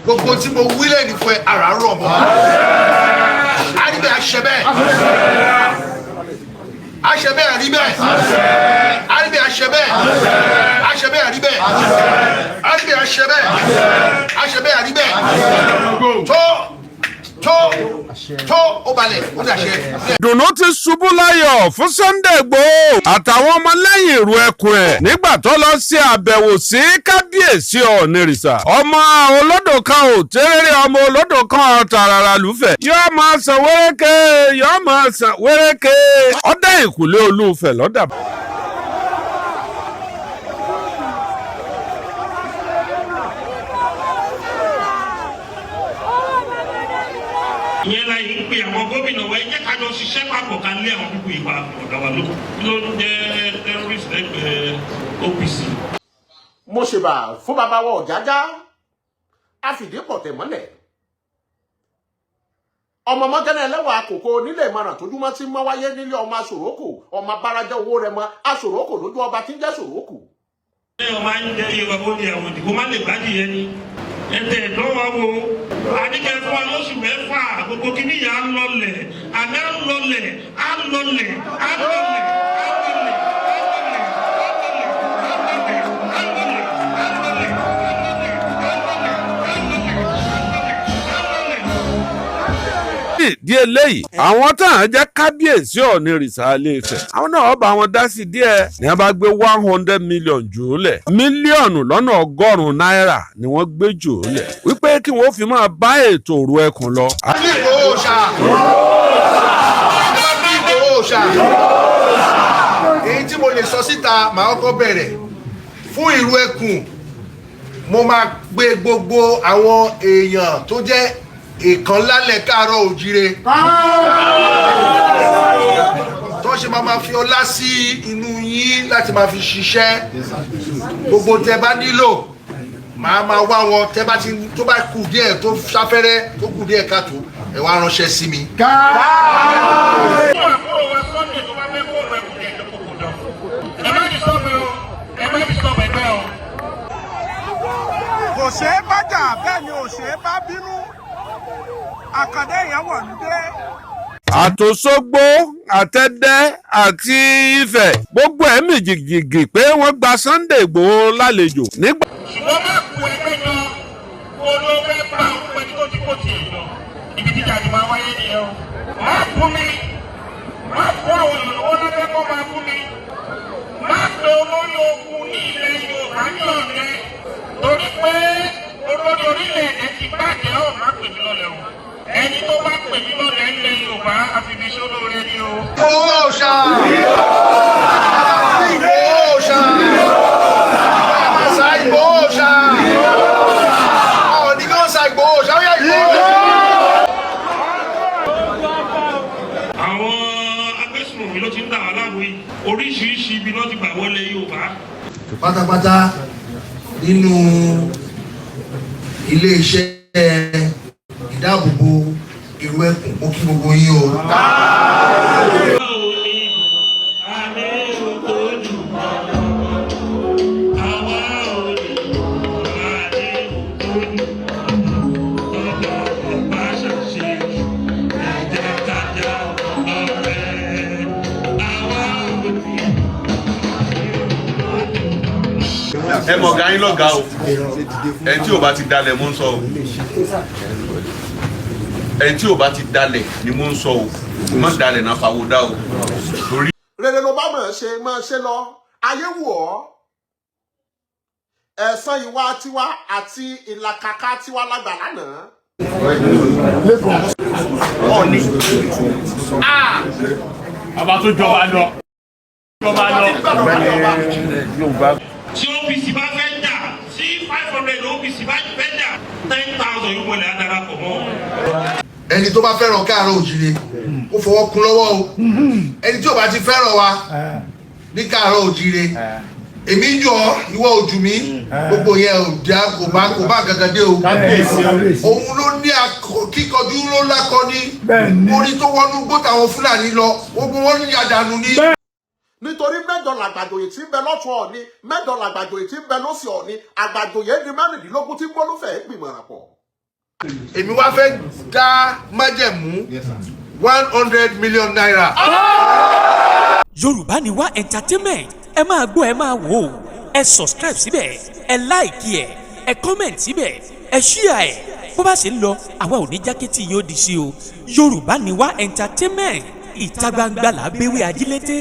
gbogbo tí mo wí lẹ́nu fún ẹ ara rọ̀ mọ́ àríbẹ̀ àṣẹbẹ̀ àṣẹbẹ̀ àríbẹ̀ àríbẹ̀ àṣẹbẹ̀ àṣẹbẹ̀ àríbẹ̀ àríbẹ̀ àṣẹbẹ̀ àṣẹbẹ̀ àríbẹ̀ tó ó balẹ̀ ó dàṣẹ. dùnú ti ṣubú láyọ̀ fún Sunday Igboho àtàwọn ọmọlẹ́yìn ìrù ẹkùn ẹ̀ nígbà tó lọ sí àbẹ̀wò sí kábíyèsí ọ̀nìrìsà ọmọ olódò kan ò tẹ́rẹ́rẹ́ ọmọ olódò kan tààràrà lùfẹ̀ yóò máa sàn wéréke ọ̀dà ìkùlé olúfẹ̀ lọ́dà. ìyẹn la yìí ń pe àwọn gómìnà wa ẹ jẹ́ ká jọ ṣiṣẹ́ papọ̀ ká lé àwọn pípọ̀ ìwà ọ̀dà wa ló ń jẹ́ terrorist lẹ́gbẹ̀ẹ́ OPC. mo ṣèbà fún bàbá wa Ọ̀jájá àfìdípọ̀tẹ̀ mọ́lẹ̀ ọmọ mọ́gánná ẹlẹ́wà àkókò nílé ìmọ̀ràn tójúmọ́ tí mọ́ wáyé nílé ọmọ aṣòrókò ọmọ abárajẹ́ owó rẹ̀ mọ́ aṣòrókò lójú ọba tí ń jẹ́ ṣòrókò. ṣé ọmọ ayé jẹ́ iye bàbá olè àwọn ìdìbò má lè gbádìí yẹn ni ẹ̀tẹ̀ ìdánwò wo àníkẹ́ fún wa lóṣù mẹ́fà gbogbo kìíní yà á lọlẹ̀ àná á lọlẹ̀ á lọlẹ̀ á lọlẹ̀. ìdí eléyìí àwọn táwọn jẹ́ kábíyèsí ọ̀nìrìsà Ilé-Ifẹ̀ àwọn náà bá wọn dá sí díẹ̀ ní wọ́n bá gbé 100 million jù ú lẹ̀ mílíọ̀nù lọ́nà 100 náírà ni wọ́n gbé jù ú lẹ̀ wípé kí wọ́n fi máa bá ètò òru ẹkùn lọ. èyí tí mo lè sọ síta màá kọ́kọ́ bẹ̀rẹ̀ fún ìrù ẹkùn mo máa gbé gbogbo àwọn èèyàn tó jẹ́ ìkan lálẹ́ káàárọ̀ òjíire tó ṣe máa fi ọlá sí inú yín láti máa fi ṣiṣẹ́ gbogbo tẹ bá nílò máa wá wọn tẹ bá ti tó bá kù díẹ̀ tó sáfẹ́rẹ́ tó kù díẹ̀ káàtó ẹ wá ránṣẹ́ sí mi. kò ṣeé bá jà bẹ́ẹ̀ ni ò ṣeé bá bínú àkàndé yẹn wọ̀ ní dé. àtòṣogbo àtẹ̀dẹ́ àti Ifẹ̀ gbogbo ẹ̀ mì jìgìgì pé wọ́n gba Sunday Igboho lálejò nígbà. ṣùgbọ́n má kú ẹgbẹ́ náà kó ló fẹ́ bá òun pẹ̀lú tó ti kó tiẹ̀ lọ ibi jíjà ni máa wáyé nìyẹn o. má fún mi má fún àwọn ìrànlọ́wọ́ lọ́fẹ́ kó máa fún mi má pe olórí ogun ní ilẹ̀ Yorùbá ní ọ̀rẹ́ torí pé olórí orílẹ̀-èdè ti bàjẹ́ ọ̀ má pè mí lọ́lẹ̀ o. ẹni tó bá pè mí lọ́lẹ̀ ilẹ̀ Yorùbá àti ibi iṣẹ́ olóore ni o. Igboho ṣá Igboho ṣá sa Igboho ṣá ọ̀nì kan sa Igboho ṣá ó yẹ Igboho ṣá. àwọn agbésùnmọ̀mí ló ti ń dà wá láàbò yìí oríṣiríṣi ibi ló ti gbà wọlé Yorùbá. pátápátá nínú ilé-iṣẹ́ ìdáàbòbò ìrù ẹkùn mo kí gbogbo yín o. ẹ mọ̀ Gani lọ́gà o ẹ tí ò bá ti dalẹ̀ mú ń sọ o ẹ tí ò bá ti dalẹ̀ ni mú ń sọ o mọ̀ dalẹ̀ náà fàwọ́ dá o. rere ló bá mọ̀ máa ṣe lọ ayé wù ọ́ ẹ̀san ìwà tiwa àti ìlàkàkà tiwa lágbà lánàá. ọ̀nì àbá tó jọba lọ. tí OPC bá fẹ́ jà sí 500 OPC bá fẹ́ jà 10,000 yóò wọlé adarapọ̀ mọ́. ẹni tó bá fẹ́ràn káàárọ̀ òjíire ó fọwọ́ kún lọ́wọ́ o ẹni tí ò bá ti fẹ́ràn wa ní káàárọ̀ òjíire èmi ń jọ ìwọ ojú mi gbogbo yẹn ò já kò bá gangan dé o òun ló ní kíkọjú ló lákọni orí tó wọnú gbó táwọn Fúlàní lọ gbogbo wọn ní àdánù ní. nítorí mẹ́jọ làgbàjòyè tí ń bẹ lọ́tún Ọ̀ọ̀ni mẹ́jọ làgbàjòyè tí ń bẹ lósì Ọ̀ọ̀ni àgbàjòyè di mẹ́rìndínlógún tí ń bólúfẹ̀ gbìmọ̀ràn pọ̀. èmi wá fẹ́ dá májẹ̀mú 100 million naira. Yorùbá ni wá entertainment ẹ máa gbọ́ ẹ máa wò ó ẹ subscribe síbẹ̀ ẹ like ẹ comment síbẹ̀ ẹ share ẹ bó bá ṣe ń lọ àwa ò ní jákẹ́tì yóò di sí o Yorùbá ni wá entertainment ìta gbangba là béwé ajílété.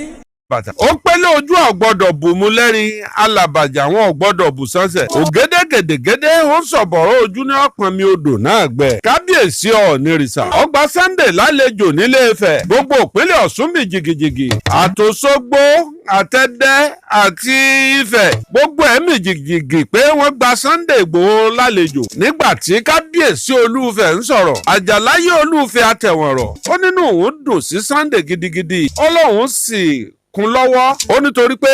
ó pẹ́lẹ́ ojú ọ̀gbọ́dọ̀ bùnmu lẹ́rìn alàbàjà wọn ọ̀gbọ́dọ̀ bù sánṣẹ̀ ògédé gèdègédé ó ń sọ̀bọ̀rọ̀ ojú ní ọ̀pọ̀n mi odò náà gbẹ kábíyèsí ọ̀nìrìsà ọgbà Sunday lálejò nílé Ifẹ̀ gbogbo ìpínlẹ̀ Ọ̀ṣun mi jìgìjìgì àtòṣogbo àtẹ̀dẹ́ àti Ifẹ̀ gbogbo ẹ̀mí jìgìjìgì pé wọ́n gba Sunday Igboho lálejò nígbà tí kábíyèsí Olúfẹ̀ ń sọ̀rọ̀ Àjàláyé Olúfẹ̀ àtẹ̀wọ̀nrọ̀ ó nínú òun dùn sí Sunday gidigidi Ọlọ́run sì kún lọ́wọ́ ó nítorí pé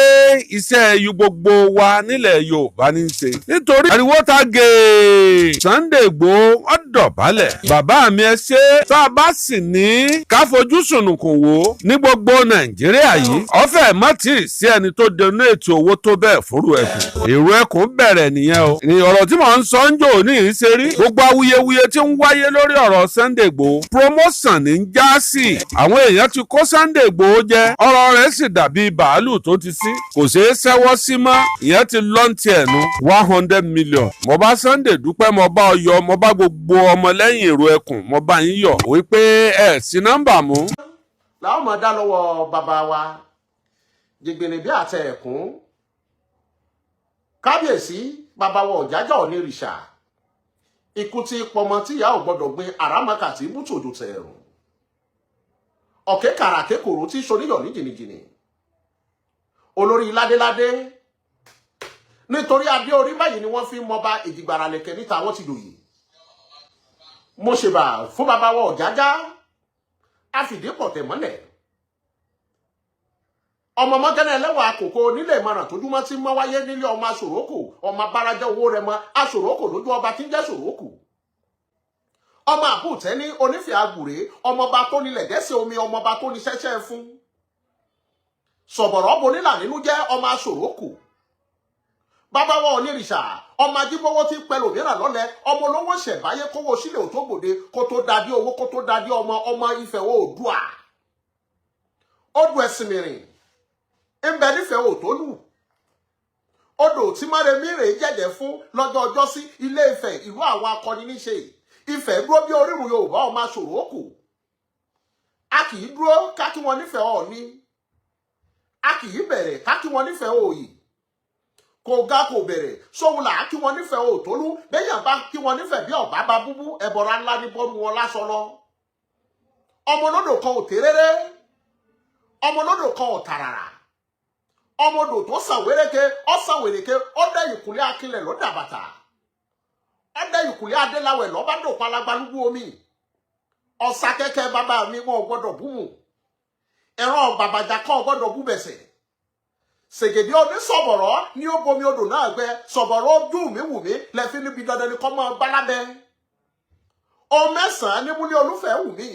iṣẹ́ yu gbogbo wa nílẹ̀ Yorùbá ní í ṣe nítorí ariwo ta gèè Sunday Igboho ó dọ̀bálẹ̀ bàbá mi ẹ ṣe tá a bá sì ní ká fojú sùnùkùn wò ní gbogbo Nàìjíríà yìí ọ̀fẹ́ mọ́tì sí ẹni tó dẹnu ètò owó tó bẹ́ẹ̀ fúru ẹkùn èrò ẹkùn bẹ̀rẹ̀ nìyẹn o ní ọ̀rọ̀ tí mò ń sọ ń jò ní ìṣerí gbogbo awuyewuye tí ń wáyé lórí ọ̀rọ̀ Sunday Igboho promotion ní ń já sí àwọn èèyàn ti kó Sunday Igboho jẹ ọ̀rọ̀ rẹ̀ sì dàbí bàálù tó ti sí kò ṣeé ṣẹ́wọ́ sí mọ́ ìyẹn ti lọ́ǹtì ẹ̀nu 100 million mo bá Sunday dúpẹ́ mo bá ọ yọ mo bá gbogbo ọmọlẹ́yìn èrò ẹkùn mo bá yín yọ̀ wípé ẹ̀ sí nọ́mbà mú. làwọn máa dá lọ́wọ́ bàbá wa jìgbìnì bí àtẹ ẹ̀kún kábíyèsí bàbá wa Ọ̀jájá onírìṣà ikú tí pọmọ tíyà ò gbọdọ̀ gbin àràmàkàtì bùtòjò tẹ̀rùn ọ̀kẹ́ kàràkẹ́ kòrò tí soníyọ̀ ní jìnnìjìnnì olórí ládéládé nítorí adé orí báyìí ni wọ́n fi mọba ìdìgbàrà lẹ̀kẹ̀ níta wọ́n ti dòyè mo ṣèbà fún bàbá wa Ọ̀jájá àfìdípọ̀ tẹ̀mọ́lẹ̀ ọmọ mọ́gánná ẹlẹ́wà àkókò nílé ìmọ̀ràn tójúmọ́ tí mọ́ wáyé nílé ọmọ aṣòrókò ọmọ abárajẹ́ owó rẹ̀ mọ́ aṣòrókò lójú ọba tí ń jẹ́ ṣòrókò ọmọ àbútẹ́ ní onífẹ̀ẹ́ àgùrẹ́ ọmọọba tó nílẹ̀ gẹ́sẹ̀ omi ọmọọba tó ní ṣẹ́ṣẹ́ fún sọ̀bọ̀rọ̀ bonílà nínú jẹ́ ọmọ aṣòrókò bàbá wa onírìṣà ọmọ ajíbówó tí pẹ̀lú mìíràn lọ́lẹ̀ ọmọ olówó ṣẹ̀báyé kówó sílẹ̀ ò tó gbòde kó tó dadí owó kó tó dadí ọmọ Ifẹ̀ Oòduà odò ẹ̀sìn mìíràn ń bẹ nífẹ̀ẹ́ òtólù odò tí máremí rèé jẹ́jẹ́ fún lọ́jọ́ ọjọ́ sí Ilé Ifẹ̀ ìlú àwọn akọni níṣe Ifẹ̀ dúró bí orírun Yorùbá ọmọ aṣòrókò a kì í dúró ká kí wọn nífẹ̀ẹ́ Ọọ̀ni a kì í bẹ̀rẹ̀ ká kí wọn nífẹ̀ẹ́ Òòyì kò ga kò bẹ̀rẹ̀ sóhun là á kí wọn nífẹ̀ẹ́ Òtólú bẹ́yàn bá kí wọn nífẹ̀ẹ́ bí ọ̀bá bá búbú ẹ̀bọ̀ra ńlá ní bọ́ọ̀mù wọn lásọ lọ ọmọ olódò kan ò téréré ọmọ olódò kan ò tàràrà ọmọ odò tó sàwéréke ọ̀sàwéréke ọ̀dẹ ìkùlé akínlẹ̀ ló dàbàtà ọ̀dẹ ìkùlé adéláwẹ̀ lọ́ba dòpọ̀ alágbálúgbú omi ọ̀sà kẹ́kẹ́ bàbá mi wọn ò gbọ́dọ̀ bú mu ẹ̀rọ bàbàjà kan ò gbọ́dọ̀ bú bẹ̀sẹ̀ ṣègèdè onísọ̀bọ̀rọ̀ ní ó bomi odò náà gbẹ sọ̀bọ̀rọ̀ ojú mi wù mí lẹ́fí níbi dandan ni kọ́ mọ́ bálábẹ́ o mẹ́sàn-án ní múlẹ̀ Olúfẹ́ wù mí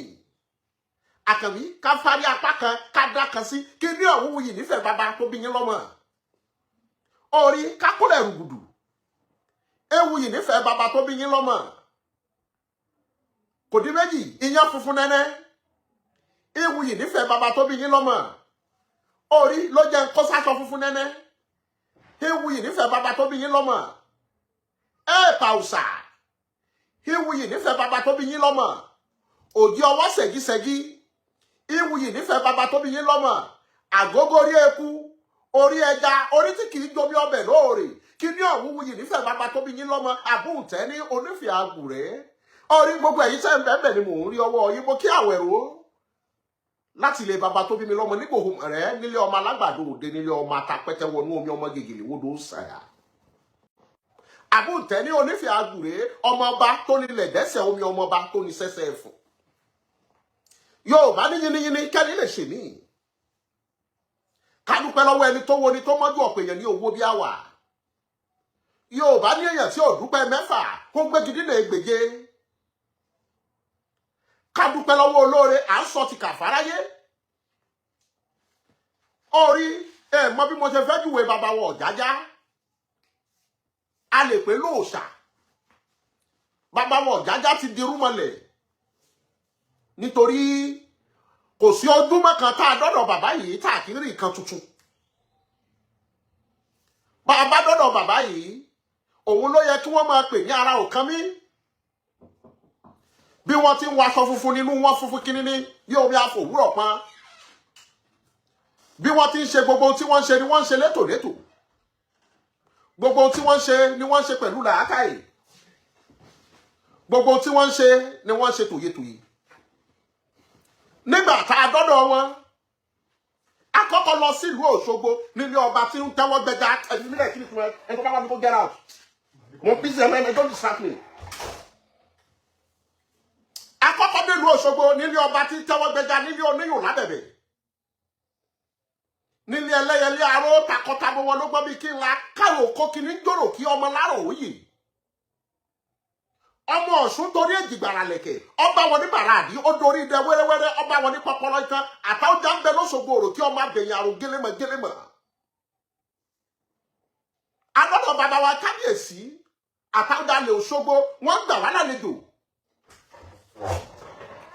àkànbí ká fárí apá kan ká dá kan sí kí ní ọ̀hún wuyì nífẹ̀ẹ́ bàbá tó bí yín lọ́mọ orí kákúrẹ̀ rùgùdù ewu yìí nífẹ̀ẹ́ bàbá tó bí yín lọ́mọ kò dín méjì iyán funfun nẹ́nẹ́ ewu yìí nífẹ̀ẹ́ bàbá tó bí yín lọ́mọ orí ló jẹ́ kó sáṣọ funfun nẹ́nẹ́ ewu yìí nífẹ̀ẹ́ bàbá tó bí yín lọ́mọ pàùsà ewu yìí nífẹ̀ẹ́ bàbá tó bí yín lọ́mọ òjì ọwọ́ ṣẹ̀gíṣẹ̀gí ewu yìí nífẹ̀ẹ́ bàbá tó bí yín lọ́mọ àgógó orí eku orí ẹja orí tí kìí jomi ọbẹ̀ lóòrè kí ní ọ̀hún wuyì nífẹ̀ẹ́ bàbá tó bí yín lọ́mọ àbúntẹ́ ní onífẹ̀ẹ́ àgùrẹ́ orí gbogbo ẹ̀yìn tẹ́ ń bẹ́ẹ̀ ni mò ń rí ọwọ́ yín bó kí àwẹ̀rọ láti ilé bàbá tó bí mi lọ́mọ nígbòho rẹ̀ nílé ọmọ alágbàdo òde nílé ọmọ atapẹ́tẹ́ wọnú omi ọmọ gègèlè wodò sàyà àbúntẹ́ ní onífẹ̀ẹ́ àgùrẹ́ ọmọọba tó nílẹ̀ dẹ́sẹ̀ omi ọmọọba tó ní sẹ́sẹ́ ẹ̀fọ́ Yorùbá ní yínníyínní kẹ́ni lè ṣe ní kádúpẹ́ lọ́wọ́ ẹni tó wo ni tó mọ́jú ọ̀pọ̀ èèyàn ní owó bí àwà Yorùbá ní èèyàn tí ò dúpẹ́ mẹ́fà kó gbégi dínà ègbèje kádúpẹ́ lọ́wọ́ olóore à ń sọ ti kàfáráyé orí mọ bí mo ṣe fẹ́ júwe bàbá wa Ọ̀jájá a lè pè lóòṣà bàbá wọn Ọ̀jájá ti dirú mọ́lẹ̀ nítorí kò sí ọdún mọ́kàn tá a dọ́dọ̀ bàbá yìí tá a kì í rí nǹkan tuntun. Bàbá dọ́dọ̀ bàbá yìí òun ló yẹ kí wọ́n máa pè ní ara òkan mi. Bí wọ́n ti ń waṣọ funfun nínú wọn funfun kíní ní bí omi àfòwúrọ̀ pọ́n. Bí wọ́n ti ń ṣe gbogbo tí wọ́n ń ṣe ni wọ́n ń ṣe létòlétò. Gbogbo tí wọ́n ń ṣe ni wọ́n ń ṣe pẹ̀lú làákàyè. Gbogbo tí wọ́n ń ṣe ni wọ́n ń ṣe tòyetòye. Nígbà tá a dọ́dọ̀ wọn, a kọ́kọ́ lọ sílùú Òṣogbo nílé ọba tí ń tẹ́wọ́ gbẹja ẹ̀dínlẹ̀ kí ni fún ẹ tó bá wà ní kó get out. Mo bí sí ẹ̀mẹ́ don't distract me. A kọ́kọ́ dé ìlú Òṣogbo nílé ọba tí ń tẹ́wọ́ gbẹja nílé oníyùn lábẹ̀bẹ̀. Nílé ẹlẹ́yẹlé aró takọtabo wọn ló gbọ́ bí kí n la káyọ̀ kó kí ní jòrò kí ọmọ lárò òyì. Ọmọ Ọ̀ṣun torí èjìgbàrà lẹ̀kẹ̀ ọba wọn ní bàràdì ó dorí dẹ wẹ́rẹ́wẹ́rẹ́ ọba wọn ní pọpọlọ ìtàn àtàwọjà ń bẹ lọ́sọ̀gbọ̀ òrò kí ọmọ abẹ̀yìn àrùn gélémọ̀. Adọ́dọ̀ bàbá wa kábíyèsí àtàwọjà lè Òṣogbo wọ́n gbà wá lálejò.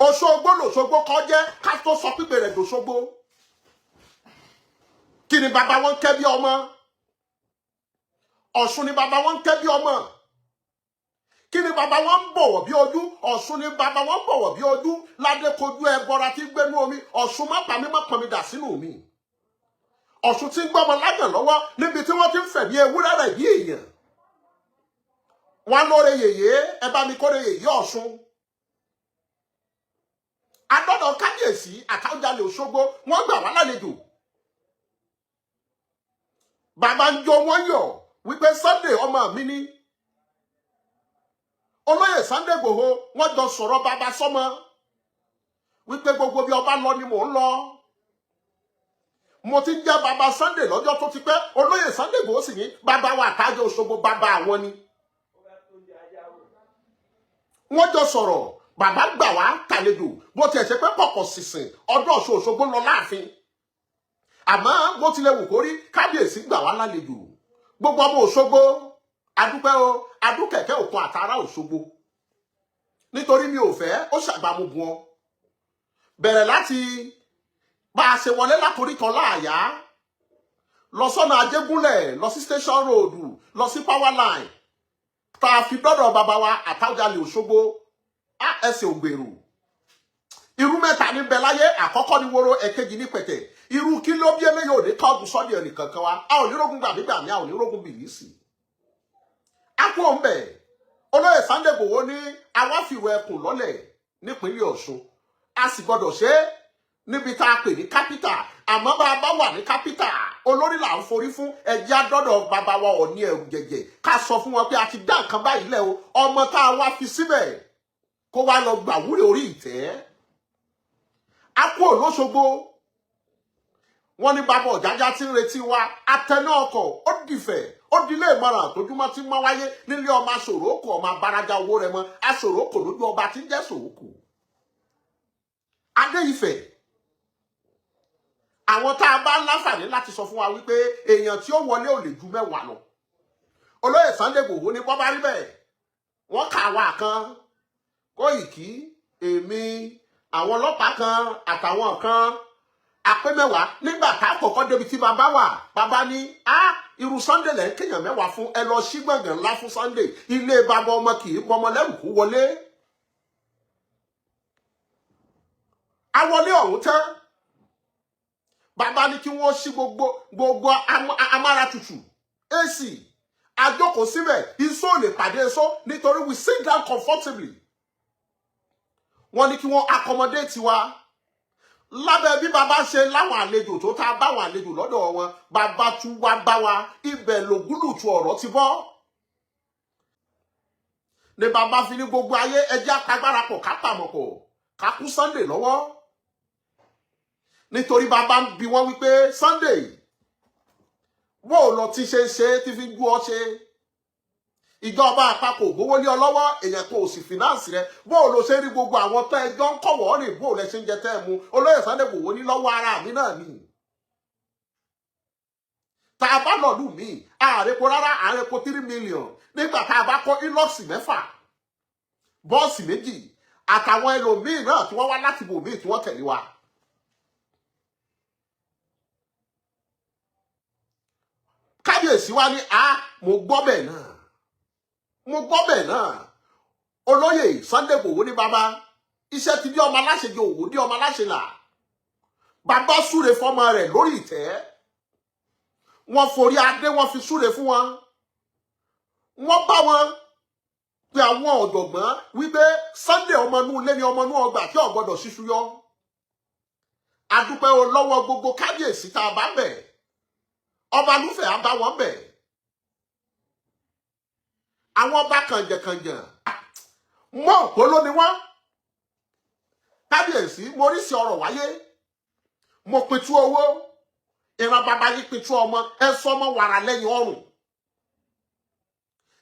Òṣogbo lòṣogbo kọ́ jẹ́ ká tó sọ pípẹ́ rẹ̀ dòṣogbo. Kí ni bàbá wọn kẹ́ bí ọmọ? Ọ̀ṣun ni bàbá wọn kẹ́ bí ọmọ. Kí ni bàbá wọn ń bọ̀wọ̀ bí ojú? Ọ̀ṣun ni bàbá wọn ń bọ̀wọ̀ bí ojú. Ládé kojú ẹ bọra tí gbénú omi. Ọ̀ṣun má pa mí má pọn mi dà sínú mi. Ọ̀ṣun tí ń gbọ́mọ lágàn lọ́wọ́ níbi tí wọ́n ti ń fẹ̀mí ewúrẹ́ rẹ̀ bí èèyàn. Wọ́n lóore yèyé ẹ bá mi kóre yèyé Ọ̀ṣun. Adọ́dọ̀ kábíyèsí àtàwọ̀jalè Òṣogbo wọ́n gbà wá lálejò. Bàbá ń jó wọ́n yọ̀ wípé Sunday ọmọ mi ní. Oloye Sunday Igboho wọ́n jọ sọ̀rọ̀ bàbá sọ́mọ wípé gbogbo bí ọba lọ ni mò ń lọ. Mo ti ń jẹ́ bàbá Sunday lọ́jọ́ tó ti pẹ́. Oloye Sunday Igboho sì ní bàbá wa àtàjọ Òṣogbo bàbá àwọn ni. Wọ́n jọ sọ̀rọ̀ bàbá gbà wá tàlejò bó tiẹ̀ ṣe pé pọ̀pọ̀ sísìn ọdún Ọ̀ṣun Òṣogbo lọ láàfin. Àmọ́ bó tilẹ̀ wù kó rí kábíyèsí gbà wá lálejò. Gbogbo ọmọ Òṣogbo adúpẹ́ o adúkẹ̀kẹ́ òkun àtàrà Òṣogbo. Nítorí mi ò fẹ́ ó ṣàgbàmùbù wọn. Bẹ̀rẹ̀ láti bá a ṣe wọlé látòrí kan láàyá lọ sọ́nà Ajégúnlẹ̀ lọ sí Station Road lọ sí Power Line tá a fi dọ́dọ̀ bàbá wa àtàwọ̀jalè Òṣogbo ẹsẹ̀ ògbèrò. Irú mẹ́ta ní bẹ láyé àkọ́kọ́ ní woro ẹ̀kejì ní pẹ̀tẹ̀. Irú kí ló bí eléyìí ò ní tọ́gùn sọ́dí ẹnì kankan wa a ò ní rógun gbàgbígbà ní a ò ní rógun bìlísì. Akú òǹbẹ̀ Olóyè Sunday Igboho ní awáfìwẹ̀ ẹkùn lọ́lẹ̀ nípínlẹ̀ Ọ̀ṣun a sì gbọ́dọ̀ ṣe é níbi tá a pè ní kápítà àmọ́ bá a bá wà ní kápítà olórí là ń forí fún ẹjẹ́ àdọ́dọ̀ bàbá wa Ọọ̀ni ẹ̀rù jẹ̀jẹ̀ ká sọ fún wọn pé a ti dá nǹkan báyìí lẹ̀ o ọmọ tá a wá fi síbẹ̀ kó wá lọ gbàwúrè orí ìtẹ́. Akú Òlóṣogbo wọ́n ní bàbá Ọ̀jájá tí ń retí wa atẹná ọkọ̀ ó dìfẹ̀ ó dilé ìmọ̀ràn tójúmọ́ tí máa wáyé nílé ọmọ Aṣòrókò ọmọ abárájá owó rẹ mọ́ Aṣòrókò lójú ọba tí ń jẹ́ Ṣòrókò. Adé Ifẹ̀ àwọn tá a bá láǹfààní láti sọ fún wa wípé èèyàn tí ó wọlé ò lè ju 10 lọ. Olóyè Sunday Igboho ní bọ́ bá rí bẹ́ẹ̀ wọ́n kà wá kan Kóìkí èmi àwọn ọlọ́pàá kan àtàwọn kan àpé 10 nígbà tá a kọ́kọ́ débi tí bàbá wà bàbá ní irú Sunday lẹ́ ń kéèyàn 10 fún ẹ lọ sí gbọ̀ngàn ńlá fún Sunday ilé bàbá ọmọ kì í pọmọ lẹ́rù kú wọlé. Awọlé ọ̀hún tán bàbá ní kí wọ́n ṣí gbogbo amáràtutù AC àjókòó síbẹ̀ iṣó lè pàdé iṣó nítorí we sit down comfortably. Wọ́n ní kí wọ́n accommodate wa lábẹ́ bí bàbá ṣe láwọn àlejò tó tá a báwọn àlejò lọ́dọ̀ wọn bàbá tún wá bá wa ibẹ̀ lògúlùtù ọ̀rọ̀ ti bọ́. Ní bàbá fi ní gbogbo ayé ẹjẹ́ àpagbára pọ̀ ká pàmọ̀ pọ̀ ká kú Sunday lọ́wọ́. Nítorí bàbá ń bi wọ́n wípé Sunday bó lọ ti ṣe tí fi jú ọ ṣe. Ìjọba àpapọ̀ gbówó lé ọ lọ́wọ́ èèyàn kò sì fìnáǹsì rẹ bó ló ṣe rí gbogbo àwọn tó ẹjọ́ ń kọ̀wọ́ rìn bó lẹ ṣe ń jẹ tẹ́ ẹ mu Olóyè Sunday Igboho ní lọ́wọ́ ara mi náà ni. Tá a bá lọ́ọ̀lù mi ààrẹ̀kọ rárá ààrẹ̀kọ 3 million nígbà tá a bá kọ́ Hilux 6 bọ́ọ̀sì méjì àtàwọn ẹlòmíì náà tí wọ́n wá láti bòmíì tí wọ́n tẹ̀lé wa. Kábíyèsí wa ní mo gbọ́ bẹ́ẹ̀ náà olóyè Sunday Igboho ní bàbá iṣẹ́ ti bí ọmọ aláṣẹ jẹ òwò dí ọmọ aláṣẹ là bàbá súre fọmọ rẹ̀ lórí ìtẹ́ wọ́n forí adé wọ́n fi súre fún wọn wọ́n bá wọn pé àwọn ọ̀jọ̀gbọ́n wípé Sunday ọmọ inú ilé ni ọmọ inú ọgbà tí ò gbọdọ̀ ṣíṣú yọ adúpẹ́ lọ́wọ́ gbogbo kábíyèsí tá a bá bẹ̀ ọba lúfẹ̀ á bá wọn bẹ̀ àwọn ọba kànjẹ̀kànjẹ̀ mọ́ òpóló ni wọ́n kábíyèsí mo rí sí ọ̀rọ̀ wáyé mo pitú owó ìran bàbá yìí pitú ọmọ ẹ sọ ọmọ wàrà lẹ́yìn ọrùn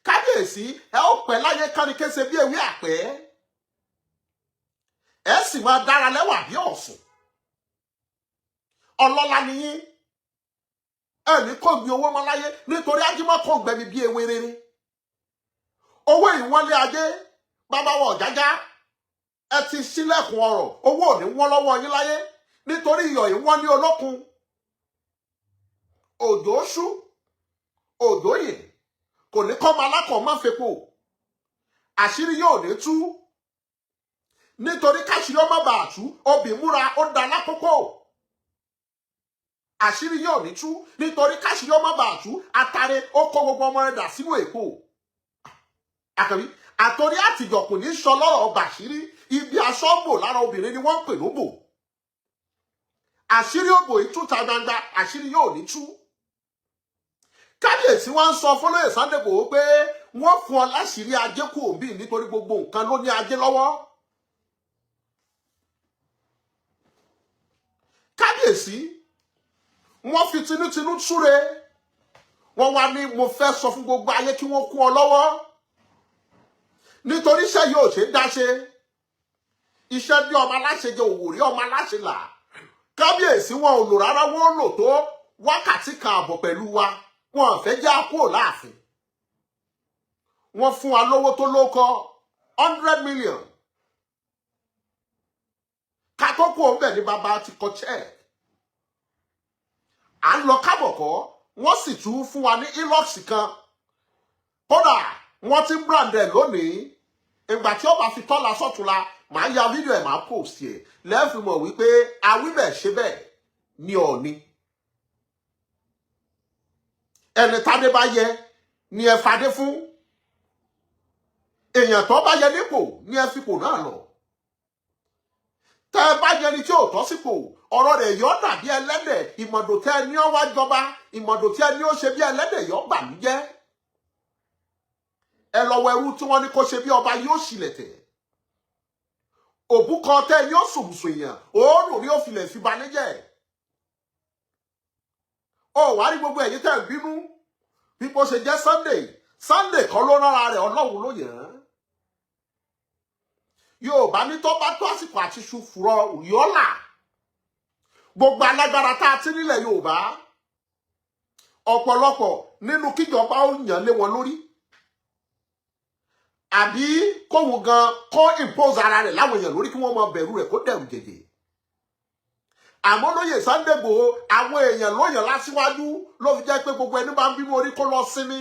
kábíyèsí ẹ ó pẹ́ láyé kánikẹ́sẹ bí ewé àpẹ́ ẹ sì máa dára lẹ́wà bí ọ̀sùn ọlọ́lá nìyí ẹni kò gbé owó mọ́ láyé nítorí ajímọ́ kò gbẹ̀mí bí ewé rere owó ìwọ́nlé ajé bàbá wọ̀ jájá ẹ ti ṣílẹ̀kùn ọ̀rọ̀ owó ò ní wọ́n lọ́wọ́ yín láyé nítorí iyọ̀ ìwọ́n ní olókun òjò ṣú òjò yè kò ní kọ́ máa lákọ̀ má fepo àṣírí yóò ní tú nítorí káṣírí ọmọ bàá tú obì múra ó da lákòókò àṣírí yóò ní tú nítorí káṣírí ọmọ bàá tú atare ó kó gbogbo ọmọ rẹ̀ dà sínú èkó àkàrí àtòrí àtìjọ kò ní sọ lọ́rọ̀ bàṣírí ibi aṣọ bò lára obìnrin ni wọ́n ń pè lóbò àṣírí òbò ìtúta gbangba àṣírí yóò ní tú kábíyèsí wọn ń sọ fọlọ́yè Sunday Igboho pé wọ́n fún ọ láṣìírí ajé kù òbí nítorí gbogbo nǹkan ló ní ajé lọ́wọ́ kábíyèsí wọ́n fi tinútinú súre wọ́n wá ní mo fẹ́ sọ fún gbogbo ayé kí wọ́n kún ọ lọ́wọ́ nítorí iṣẹ́ yóò ṣe dáṣe iṣẹ́ bí ọmọ aláṣẹ jẹ òwòrí ọmọ aláṣẹ là kábíyèsí wọn ò lò rárá wọn ò lò tó wákàtí kan àbọ̀ pẹ̀lú wa wọn ò fẹ́ já kúrò láàfin wọ́n fún wa lówó tó lóko 100 million kátókù ọ̀bẹ ní bàbá ti kọ check à ń lọ kábọ̀kọ́ wọ́n sì tún fún wa ní ilox kan kódà wọ́n ti ń brand ẹ̀ lónìí ìgbà tí ó bá fi tọ́la sọ́túnla màá ya fídíò ẹ̀ máa post ẹ̀ lẹ́ẹ̀fì mọ̀ wípé awíbẹ̀ ṣe bẹ́ẹ̀ ní Ọọ̀ni ẹni tádé bá yẹ ni ẹ fadé fún èèyàn tó bá yẹ nípò ni ẹ fipò náà lọ tẹ́ ẹ bá yẹ ni tí ò tọ́ sípò ọ̀rọ̀ rẹ̀ yọ dàbí ẹlẹ́dẹ̀ ìmọ̀dò tẹ́ ẹ ní ó wá jọba ìmọ̀dò tí ẹ ní ó ṣe bí ẹlẹ́dẹ̀ yọ gbàlújẹ́ ẹ lọ́wọ́ ẹrú tí wọ́n ní kó ṣe bí ọba yóò ṣílẹ̀ tẹ̀ òbúkọ tẹ́ ẹ ní ó sòmùsò èèyàn òórùn ni ó filẹ̀ fi balẹ̀ jẹ́ ó wá rí gbogbo ẹ̀yin tẹ́ ẹ bínú bí kò ṣe jẹ́ Sunday kan ló rárá rẹ̀ Ọlọ́run ló yàn án Yorùbá ní tó bá tó àsìkò àti ṣùfùrọ̀ yọ́là gbogbo alágbára tá a ti nílẹ̀ Yorùbá ọ̀pọ̀lọpọ̀ nínú kíjọba ó yàn lé wọn lórí àbí kóhun gan kó impose ara rẹ̀ láwọn èèyàn lórí kí wọ́n máa bẹ̀rù rẹ̀ kó dẹ̀rù jẹ̀jẹ̀ àmọ́ lóye Sunday Igboho àwọn èèyàn lóyàn lásìwájú ló fi jẹ́ pé gbogbo ẹni bá ń bínú orí kó lọ sinmi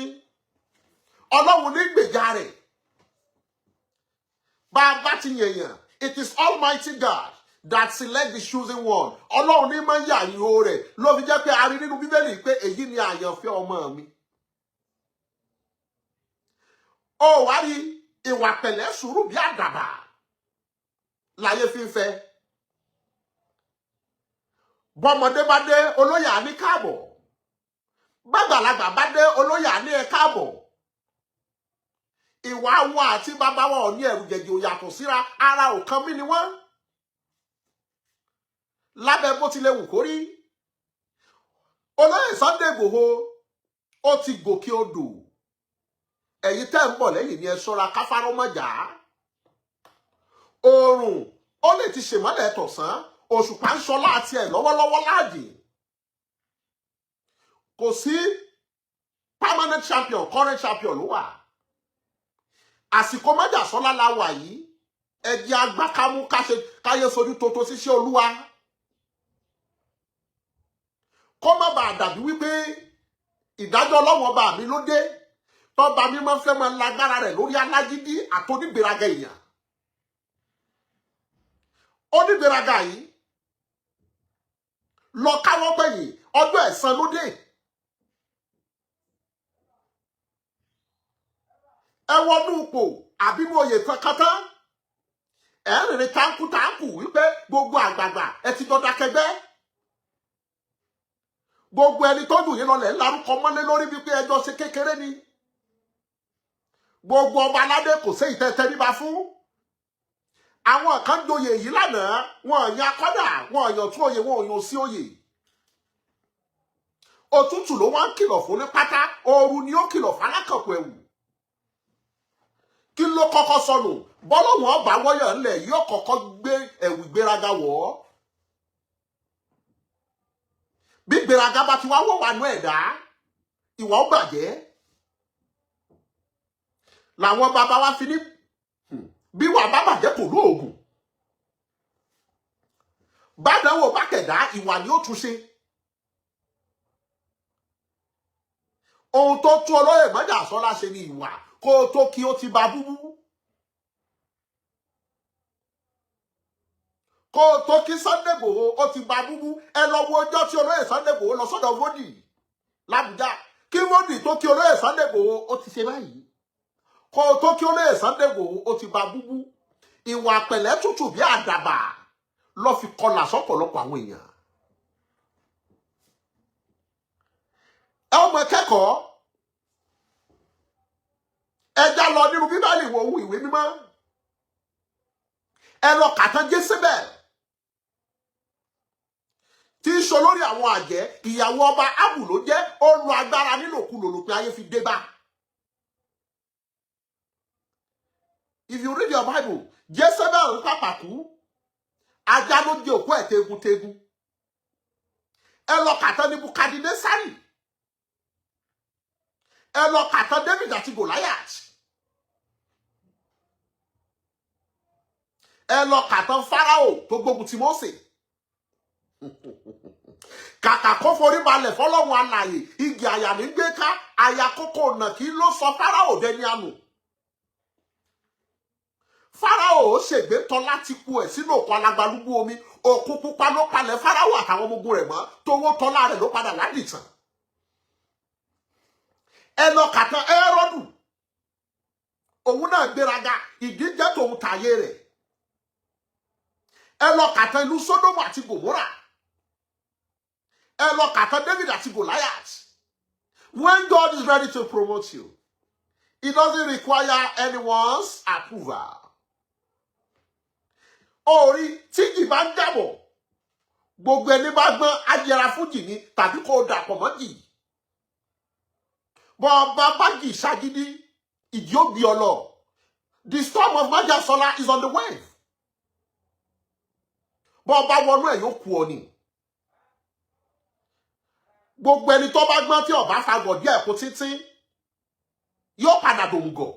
Ọlọ́run ní gbèjà rẹ̀ bá a bá ti yẹ̀yàn it is Almighty God that select the chosen one Ọlọ́run ní máa ń yà ìhò rẹ̀ ló fi jẹ́ pé a rí nínú Bíbélì pé èyí ni àyànfẹ́ ọmọ mi ó wá rí ìwà pẹ̀lẹ́ sùúrù bí àdàbà láyé fífẹ́ bọ́mọdé bá dé olóyè á ní káàbọ̀ bàgbàlagbà bá dé olóyè á ní ẹ káàbọ̀ ìwà wọn àti bàbá wọn ò ní ẹ̀rù jẹ̀jẹ̀ ò yàtọ̀ síra ara ọ̀kan mí ni wọ́n lábẹ́ bó tilẹ̀ wù kó rí olóyè Sunday Igboho ó ti gòkè odò ẹ̀yin tẹ́ ń bọ̀ lẹ́yìn ni ẹ ṣọ́ra káfárọ́ mọ́jà oòrùn ó lè ti ṣèmọ́lẹ̀ tọ̀sán òṣùpá ń ṣọlá àti ẹ̀ lọ́wọ́lọ́wọ́ láàjì kò sí permanent champion current champion ló wà àsìkò májàsọ́lá la wà yìí ẹ̀jẹ̀ agbákámú káyé sojú tó síṣẹ́ olúwa kó má bàa dàbí wípé ìdájọ́ ọlọ́wọ́ ọba mi ló dé tọ́ba mi máa ń fẹ́ máa lágbára rẹ̀ lórí alágídí àtònígbéraga èèyàn onígbéraga yìí lọ káwọ́ gbẹ̀yìn ọjọ́ ẹ̀san ló dé ẹ wọnú ipò àbínú oyè kankan ẹ rìnrìn táǹkù wípé gbogbo àgbààgbà ẹ ti dọdá kẹgbẹ́ gbogbo ẹni tó dùn yín lọlẹ̀ ńlarúkọ mọ́lé lórí wípé ẹjọ́ ṣe kékeré ni gbogbo ọba aládé kò sí ìtẹ́tẹ́ níbà fún àwọn kan joyè yìí lánàá wọn yan akọ́dà wọn yan tún oyè wọn yan sí oyè òtútù ló wá ń kìlọ̀ fún ní pátá ooru ni ó kìlọ̀ fálákànkù ẹ̀wù kí ló kọ́kọ́ sọnù bọ́lọ́wọ́n ọba wọ́yọ̀ ńlẹ̀ yóò kọ́kọ́ gbé ẹ̀wù ìgbéraga wọ̀ ọ́ bí ìgbéraga bá ti wá wọ̀ wà nú ẹ̀dá ìwà ó bàjẹ́ làwọn bàbá wa fi ní bí wà bá bàjẹ́ kò lóògùn bádánwò bá kẹ̀dá ìwà ni ó tún ṣe ohun tó tún olóyè májàsọ́lá ṣe ni ìwà kó tó kí ó ti ba búbú kó tó kí Sunday Igboho ó ti ba búbú ẹ lọ wo ọjọ́ tí olóyè Sunday Igboho lọ sọ́dọ̀ Vódì l'Àbújá kí Vódì tó kí olóyè Sunday Igboho ó ti ṣe báyìí kó tó kí olóyè Sunday Igboho ó ti ba búbú ìwà pẹ̀lẹ́ tútù bí àdàbà lọ fi kọlà sọ́pọ̀lọpọ̀ àwọn èèyàn ẹ ọmọ kẹ́kọ̀ọ́ ẹja lọ nínú bíbélì wo ohun ìwé mímọ́ ẹ lọ kàtàn Jésébẹ́lì tí í ṣe olórí àwọn àjẹ́ ìyàwó ọba Ábù ló jẹ́ ó lo agbára nílòkulò lòpin ayé fi dé bá. If you read your Bible, Jésébẹ́lì ń pàpàkú ajá ló jẹ òkú ẹ̀ tegun-tegun ẹ lọ kàtàn Nebukadnesari ẹ lọ kàtàn David àti Goliath ẹ lọ kàtàn Fáráò tó gbógun ti Mósè kàkà kó forí balẹ̀ fọlọ́run alààyè igi àyà ní gbé ká àyà kókó ọ̀nà kí ló sọ Fáráò dẹni àánú Fáráò ṣègbè tán láti kú ẹ̀ sínú òkun alágbálúgbú omi òkun pupa ló palẹ̀ Fáráò àtàwọn ọmọ ogun rẹ̀ mọ́ tówó tọ́lá rẹ̀ ló padà ládìtàn ẹ lọ kàtàn Hẹ́rọ́dù òun náà gbéraga ìdíjẹ́ tòun tàyé rẹ̀ ẹ lọ kàtàn ìlú Sódómù àti Gòmórà ẹ lọ kàtàn David àti Goliath. When God is ready to promote you, it doesn't require anyone's approval. Orí tíjì bá ń dàbọ̀ gbogbo ẹni bá gbọ́n ajẹra fújì ni tàbí kó dàpọ̀ mọ́jì bọ́ọ̀bá bájì ṣagídí ìdí ó bí ọlọ. The storm of Májàsọ́lá is on the wave. Bọ́ọ̀bá wọnú ẹ̀ yóò kú ọ ni. Gbogbo ẹni tó bá gbọ́n tí ọba fagọ̀ díẹ̀ kó títí yóò padà dòmùgọ̀.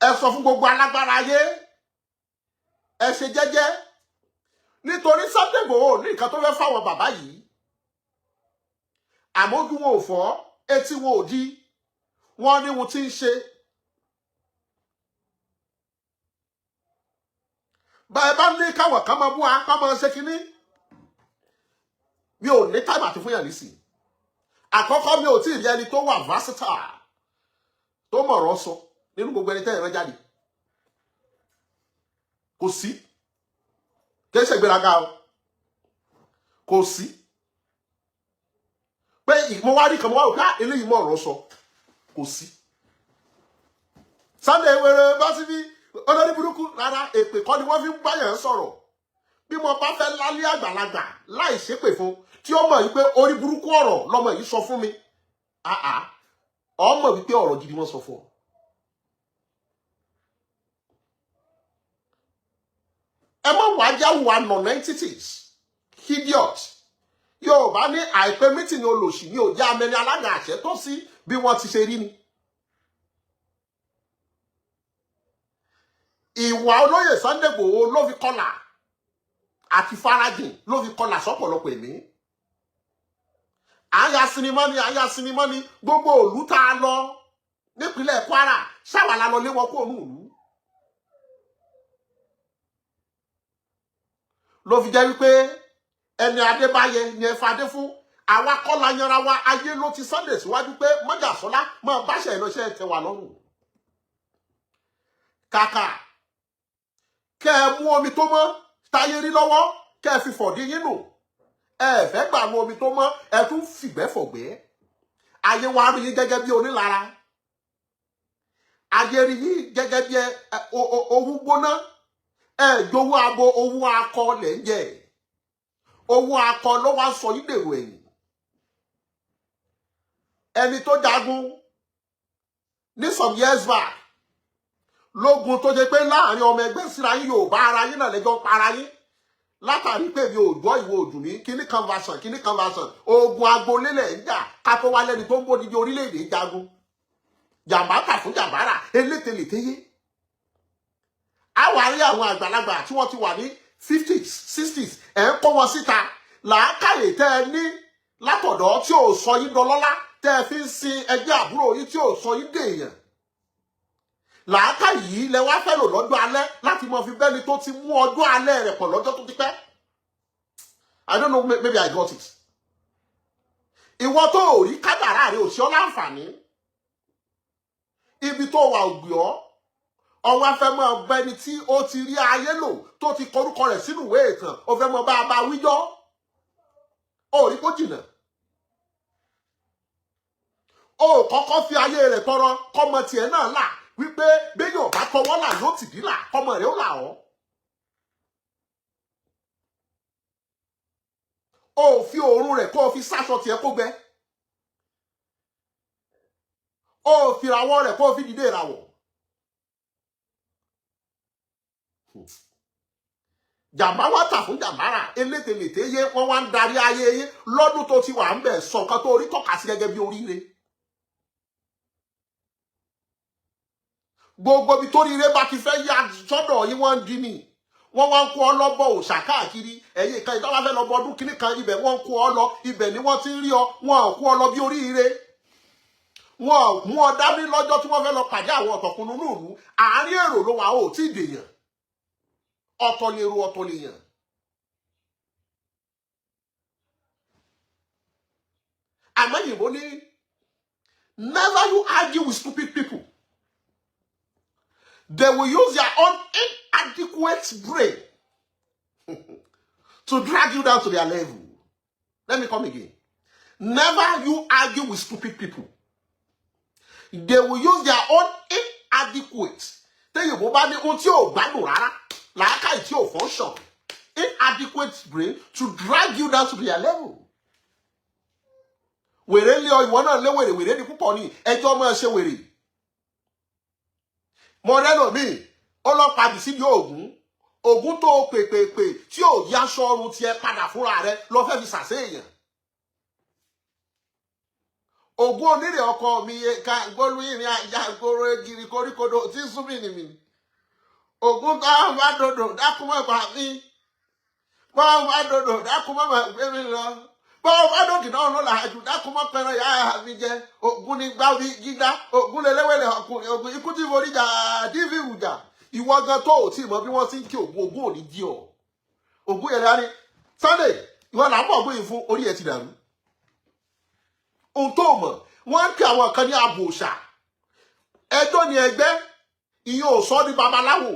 Ẹ sọ fún gbogbo alágbára ayé ẹ ṣe jẹ́jẹ́ nítorí Sunday Igboho ní nǹkan tó fẹ́ fáwọn bàbá yìí àmójú wọn ò fọ́ etí wọn ò dí wọn ní wọn ti ń ṣe. Báyìí bá ní káwọn kan máa bú wa ká máa ṣe kínní mi ò ní táìmù àti fún yàn nísì. Àkọ́kọ́ mi ò tí ì rí ẹni tó wà versatile tó mọ̀rọ̀ sọ nínú gbogbo ẹni tẹ́yìn rán jáde kò sí kì í ṣe ìgbéraga o kò sí pé mo wá rí kan mo wá rò ká eléyìí mọ̀ ọ̀rọ̀ sọ kò sí. Sunday wèrè bá sí bí olórí burúkú rárá èpè kọ́ ni wọ́n fi ń báyàn sọ̀rọ̀ bí mo bá fẹ́ lálé àgbàlagbà láì ṣépè fún tí ó mọ̀ wípé orí burúkú ọ̀rọ̀ lọ́mọ yìí sọ fún mi ọmọ wípé ọ̀rọ̀ gidi wọ́n sọ fún ọ. Ẹ má wá jáwọ́ non-entities idiot Yorùbá ní àìpé mítìnì olòṣì ní òjá amẹni alága àṣẹ tó sí bí wọ́n ti ṣe rí ni. Ìwà olóyè Sunday Igboho ló fi kọlà àti farajìn ló fi kọlà sọ́pọ̀lọpọ̀ èmi. Àyà sinimá ni gbogbo òlú tá a lọ nípínlẹ̀ Kwara ṣàwàlà lọ lé wọn kó òun ìlú. Ló fi jẹ́ wípé ẹni Adébáyé ni ẹ fadé fún àwa kọ́ la yanra wa ayé ló ti Sunday síwájú pé Mọ́jàsọ́lá máa báṣẹ̀ ìránṣẹ́ tẹ wà lọ́rùn. Kàkà kẹ́ ẹ mú omi tó mọ́ táyé rí lọ́wọ́ kẹ́ ẹ fi fọ̀dí yín nù. Ẹ fẹ́ gbà mú omi tó mọ́ ẹ tún fìgbẹ́ fọ̀gbẹ́. Ayé wa rí yín gẹ́gẹ́ bí onílara. Ayé rí yín gẹ́gẹ́ bí owú gbóná. Ẹ jowó abo owó akọ lẹ̀ ń jẹ. Owó akọ ló wá sọ yín dèrò ẹ̀yìn. Ẹni tó jagun ní some years back lógun tó jẹ́ pé láàrin ọmọ ẹgbẹ́ síra yín Yorùbá ara yín náà lẹ́jọ́ para yín látàrí pé mi ò gbọ́ ìwọ òdùn ní kíní conversion ogun agbolélẹ̀ ń jà ká tó wá lẹ́ni tó ń bóni di orílẹ̀-èdè jagun jàmbá kà fún jàmbára elételétéyé. Àwa rí àwọn àgbàlagbà tí wọ́n ti wà ní 50s 60s ẹ̀ ń kó wọn síta làákàyè tẹ́ ẹ ní látọ̀dọ̀ tí ò sọ yín dọlọ́lá tẹ́ ẹ fi ń sin ẹgbẹ́ àbúrò yín tí ò sọ yín dèèyàn. Làákàyè yìí lẹ wá fẹ́ lò lọ́jọ́ alẹ́ láti mọ fi bẹ́ni tó ti mú ọjọ́ alẹ́ rẹ̀ pọ̀ lọ́jọ́ tó ti pẹ́. I don't know, maybe I got it. Ìwọ tó ò rí kádàrá rẹ̀ ò sí ọ láǹfààní. Ibi tó wà ògbì ọ́ ọwọ́ afẹ́ mọ́ ọgbẹ́ni tí ó ti rí ayé lò tó ti kọrúkọ rẹ̀ sínú ìwé ìtàn ó fẹ́ mọ́ bá a bá wíjọ́. Ó rí kó jìnà. Ó kọ́kọ́ fi ayé rẹ̀ tọrọ kọ́mọ tiẹ̀ náà là wípé béèyàn bá tọwọ́ là yóò tì dí là kọ́mọ rẹ̀ ó là ọ́. Ó fi òórùn rẹ̀ kó o fi sáṣọ tiẹ̀ kó gbẹ. Ó fi ìràwọ̀ rẹ̀ kó o fi dìde ìràwọ̀. Jàmbá wá tà fún jàmbára elételété yé wọ́n wá ń darí ayé yé lọ́dún tó ti wà ń bẹ̀ sọ̀kan tó orí tọ́ka sí gẹ́gẹ́ bí oríire. Gbogbo bí tó ríire bá ti fẹ́ yá sọ́dọ̀ yín wọ́n ń di ni wọ́n wá ń kó ọ lọ́bọ̀ òòṣà káàkiri ẹ̀yìn kan ìjọba fẹ́ lọ bọ ọdún kìíní kan ibẹ̀ wọ́n ń kó ọ lọ ibẹ̀ ni wọ́n ti ń rí ọ wọ́n ò kó ọ lọ bí oríire. Wọ́n ò mú ọ dání lọ́jọ́ tí wọ́n fẹ́ lọ pàdé àwọn ọ̀tọ̀kùnrin nùrù àárín èrò ló wà ó tí ì dèèyàn. Ọ̀tọ̀ lèrò ọ̀tọ̀ lèèyàn. Àmọ́ yìnbó ní never you argue with stupid people. They will use their own inadequate brain to drag you down to their level. Let me come again. Never you argue with stupid people. They will use their own inadequate. Tell you, Boba, function. Inadequate brain to drag you down to their level. We really are one of the way we ready púpọ̀ ni ẹjọ́ máa ṣe wèrè. Mọ̀rẹ́lò mi, ọlọ́pàá bì sí ní Ògún tó pèpèpè tí ò yá sọ́run tiẹ̀ padà fúnra rẹ̀ lọ fẹ́ fi sàṣẹ èèyàn. Ògún onírè ọkọ mi ka gbólú ìrìn àjà gbòòrò egiri koríkodò tí súnmí ni mi. Ògún ká bá dòdò dákúmọ̀ bà mí. Bá bá dòdò dákúmọ̀ bà gbé mi lọ. Bá bá dòkì náà ló làájú dákúmọ̀ pẹ̀rọ yá mi jẹ. Ògún ni gbáwí gíga. Ògún lélẹ́wẹ̀lẹ̀ ọkùnrin. Ògún ikú tí forí jà dífì ìwùjà. Ìwọ gan tó ò tí mọ bí wọ́n ti ń kí Ògún ò ní jí ọ. Ògún yẹn lárí. Sunday, ìwọ là ń bọ̀ gbóyìn fún orí ẹ̀ ti dàrú. Ohun tó mọ̀, wọ́n ń kí àwọn kan ní abo òòṣà. Ẹjọ́ ni ẹgbẹ́, ìyẹn ò sọ ní babaláwo.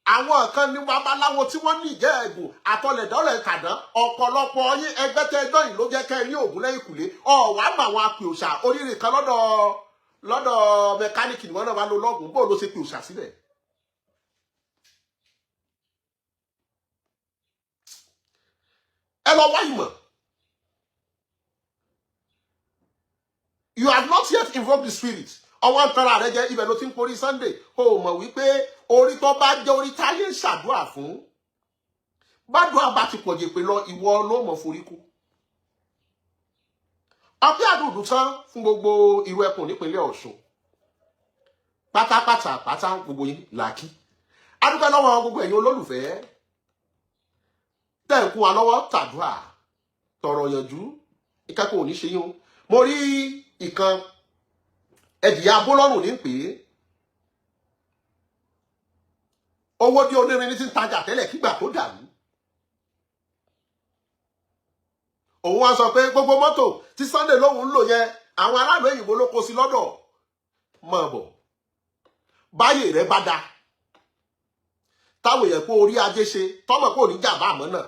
Àwọn kan ní babaláwo tí wọ́n ní ìjẹ́ ẹ̀gùn àtọlẹ̀dọ́lẹ̀ kàdán. Ọ̀pọ̀lọpọ̀ yín ẹgbẹ́ tẹ ẹjọ́ yìí ló jẹ́ kẹ́ ẹ ní Ògún lẹ́yìn kùlé. Ọ̀wá mà wọn apè òòṣà oríire kan lọ́dọ̀ mẹkáníìkì ni wọ́n náà bá lo lọ́gùn bó ló ṣe pè òòṣà síbẹ̀. Ẹ lọ wá ìmọ̀. You have not yet invoked the spirit. Ọwọ́ ń tọ́ra rẹ jẹ́ ibẹ̀ ló ti ń porí Sunday. O mọ̀ wípé orí tó bá jẹ́ orí táyé ń ṣàdúrà fún. Bádùá bá ti pọ̀jẹ̀ pé lọ ìwọ ló mọ̀ forí kú. ọbẹ̀ àdúdú tán fún gbogbo irú ẹkùn nípínlẹ̀ Ọ̀ṣun pátápátá gbogbo yín làákí adúpẹ́ lọ́wọ́ gbogbo ẹ̀yin olólùfẹ́ tẹ̀kún alọ́wọ́ tàdúrà tọ̀rọ̀ yànjú ìkẹ́kọ̀ọ́ òní ṣe yín mo rí ìkan ẹ̀dìyà abólọ́rùn ní pé owó dí onírin ní ti ń tajà tẹ́lẹ̀ kígbà tó dàrú òun wá sọ pé gbogbo mọ́tò tí Sunday lóhun ń lò yẹn àwọn aráàlú òyìnbó ló kó sí lọ́dọ̀ mọ̀ bọ̀ báyè rẹ bá da táwọn èèyàn pé orí ajé ṣe tọ́mọ̀ pé òní jàmbá àmọ́ náà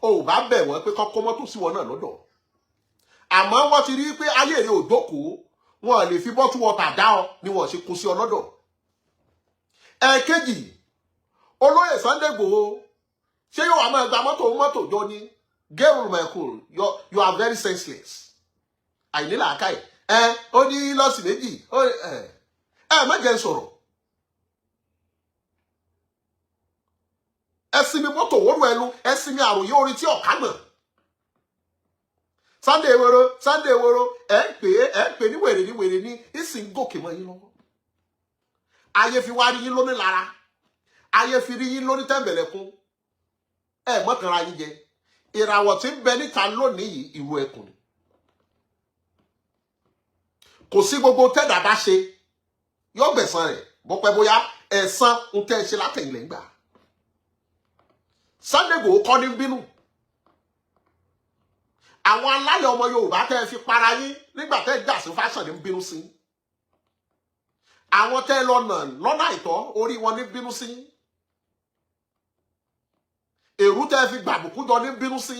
o ò bá bẹ̀ wọ́n pé kọ́kọ́ mọ́tò sí wọn náà lọ́dọ̀ àmọ́ wọ́n ti rí pé ayé rẹ ò dókòó wọn lè fi bọ́tú wọ́tà dá ọ ni wọ́n ṣe kó sí ọ lọ́dọ̀ ẹ̀ẹ̀kejì olóyè Sunday Igboho ṣé yóò wá máa gba mọ́tò jọ ní gẹ́rù mẹ́kùn you are very senseless àìníla àkáì ó ní lọ́sì méjì má jẹ́ sọ̀rọ̀ ẹ̀sìn mi mọ́tò wọ́rọ̀ ẹnu ẹ̀sìn mi àròyé orin tí ọ̀ká mọ̀ Sunday eworo ẹ̀ pè ní wèrè ní ìsìn gòkè mọ́ yín lọ́wọ́ ayé fi wá rí yín lóní lára ayé fi rí yín lóní tẹ́ǹbẹ̀lẹ̀kún mọ́kànlá yín jẹ ìràwọ̀ tí ń bẹ níta lónìí yìí ìrù ẹkùn ni kò sí gbogbo tẹ́dà bá ṣe yóò gbẹ̀san rẹ̀ bọ́pẹ́ bóyá ẹ̀san ń tẹ́ ṣe látẹ̀yìn lẹ́yìn gbà Sunday Igboho kọ́ ní bínú àwọn alálẹ̀ ọmọ Yorùbá tẹ́ fi para yín nígbà tẹ́ gbà sí fásán ní bínú sí àwọn tẹ́ lọ́nà àìtọ́ orí wọn ní bínú sí èrú tẹ́ fi gbàbùkú jọ ní bínú sí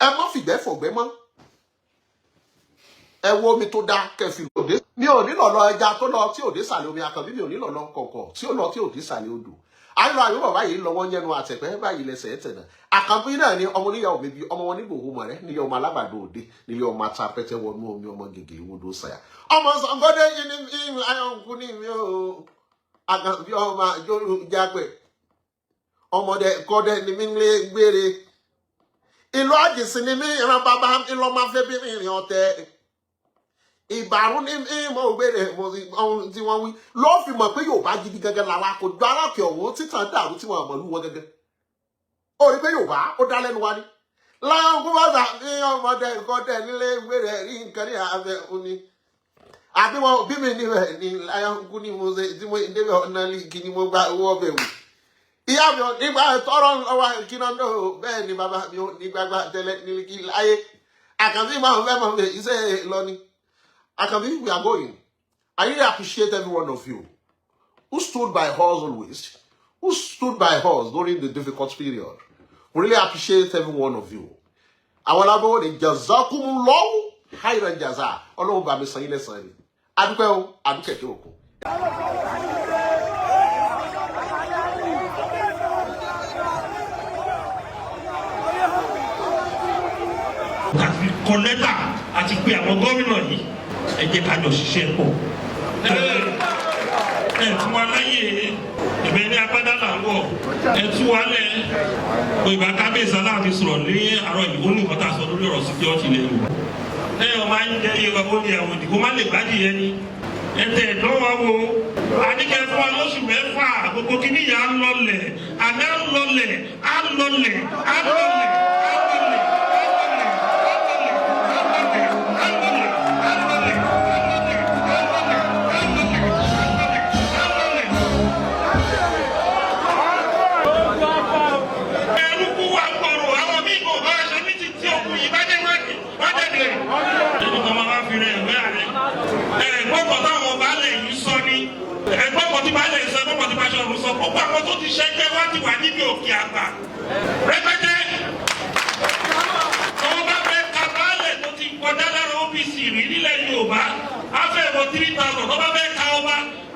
ẹ má fìgbẹ́ fọ̀gbẹ́ mọ́ ẹ wo omi tó dá kẹfì lòdì mi ò nílò lọ ẹja tó lọ tí òde sàlẹ̀ omi akànbí mi ò nílò lọ kọ̀ọ̀kọ̀ tí ó lọ tí òde sàlẹ̀ odò àyìnlọ àyùbọ̀ báyìí lọ wọ́n yẹnu àtẹ̀pẹ́ báyìí lẹ́sẹ̀ ẹ̀ tẹ̀nà àkànbí náà ni ọmọ níyàwó mi bí ọmọ wọn nígbò owó mọ̀rẹ́ níyà ọmọ alábàdo òde níyà ọmọ ata pẹ́tẹ́ wọnú omi ọmọ gègé ìwúdó sàyà ọmọ sọ̀ngọ́dé yìí ní ayọ̀nkú ní mi ò àkànbí ọmọ àjọrò jágbẹ̀ ọmọdé kọ́dé ni mi lé gbére ìlú àjèsí ni mi ìran bàbá ńlọ máa fẹ́ bí ìrìn ọ̀tẹ̀ ìbàrún ní ìmọ̀ ògbére ohun tí wọ́n wí ló fi mọ̀ pé Yorùbá gidi gẹ́gẹ́ làwa kò gbọ́ aláàkẹ́ ọ̀hún títàn dàrú tí wọ́n mọ̀ lú wọn gẹ́gẹ́ ó rí pé Yorùbá ó dá lẹ́nu wa ni láwọn kó bá ní ọmọdé kọ́dé nílé gbére rí nǹkan ní abẹ́ òní àbí wọn bí mi níbẹ̀ ní láyọ̀nkú ní mo ṣe tí mo débẹ̀ ọ̀nà líìgì ni mo gba owó ọbẹ̀ wò ìyá mi ò nígbà tọrọ lọ́wọ́ kíná náà bẹ́ẹ̀ ni bàbá mi ò nígbàgbà tẹ́lẹ̀ nílùú láyé àkànbí máa ń fẹ́ mọ̀ iṣẹ́ lọ ni àkànbí we are going. I really appreciate every one of you who stood by us always, who stood by us during the difficult period. We really appreciate every one of you. Àwọn alábọ̀wọ̀ ni jazakumullahu khairan jaza ọlọ́run bá mi san yín lẹ́san ni adúpẹ́ o adúkẹ̀kẹ́ òkú. àti kọ lẹ́tà àti pé àwọn gómìnà yìí ẹ jẹ́ ká jọ ṣiṣẹ́ pọ̀. ẹ tún wa láyè ẹ̀bẹ̀ ní agbádá là ń wọ̀ ẹ tún wa lẹ̀ òyìnbá kábíyèsí aláàfin sọ̀rọ̀ ní àárọ̀ ìdìbò ní nǹkan tá a sọ lórí ọ̀rọ̀ síkírọ́tì lẹ́yìn Yorùbá. ọmọ ayé jẹ́ iye wa ó ní àwọn ìdìbò má lè gbádìí yẹn ni ẹtẹ ìdánwò wo àníkẹ́ fún wa lóṣù mẹ́fà gbogbo kìíní yà á lọlẹ̀ àná lọlẹ̀ á lọlẹ̀ á lọlẹ̀. Gbogbo àwọn tó ti ṣẹgbẹ́ wá ti wà níbi òkè àgbà rẹpẹtẹ. Àwọn bá fẹ́ ka baálẹ̀ tó ti kọjá lára OPC rí nílẹ̀ Yorùbá á fẹ́ wọ 3,000 tó bá fẹ́ ka ọba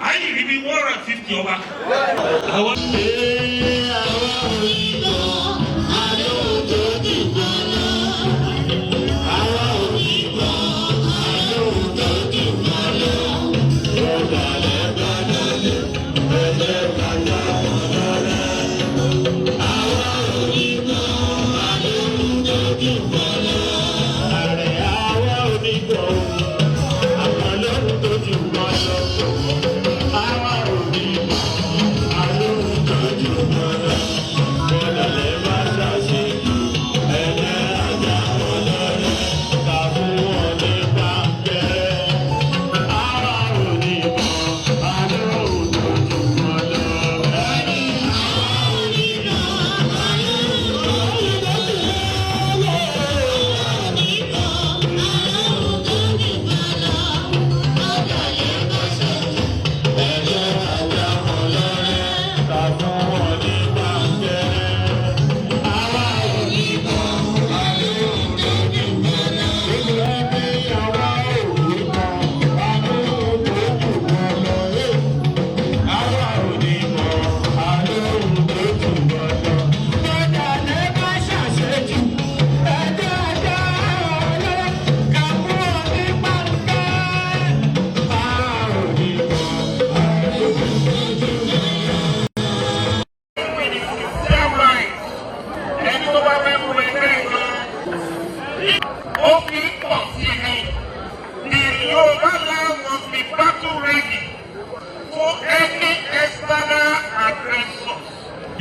àyè rí bí 150 ọba. Àwọn You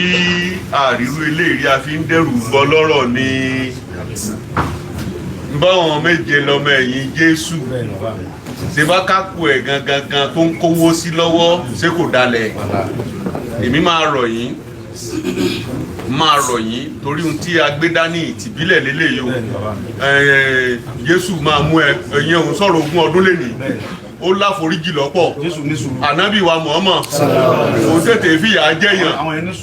kí àrírú eléyìí a fi ń dẹ́rù bọ́ lọ́rọ̀ ni báwọn méje lọmọ ẹ̀yìn Jésù ṣe bá kápò ẹ̀ gangan tó ń kówó sí lọ́wọ́ ṣé kò dalẹ̀ èmi máa rọ̀ yín torí ohun tí a gbé dání ìtìbílẹ̀ lélẹ́yìí o Jésù máa mú ẹ̀yin òun sọ̀rọ̀ ogún ọdún lẹ́nìí ó láforíjì lọ́pọ̀ ànábì wa Muhammad òun tètè fìyà jẹ́yàn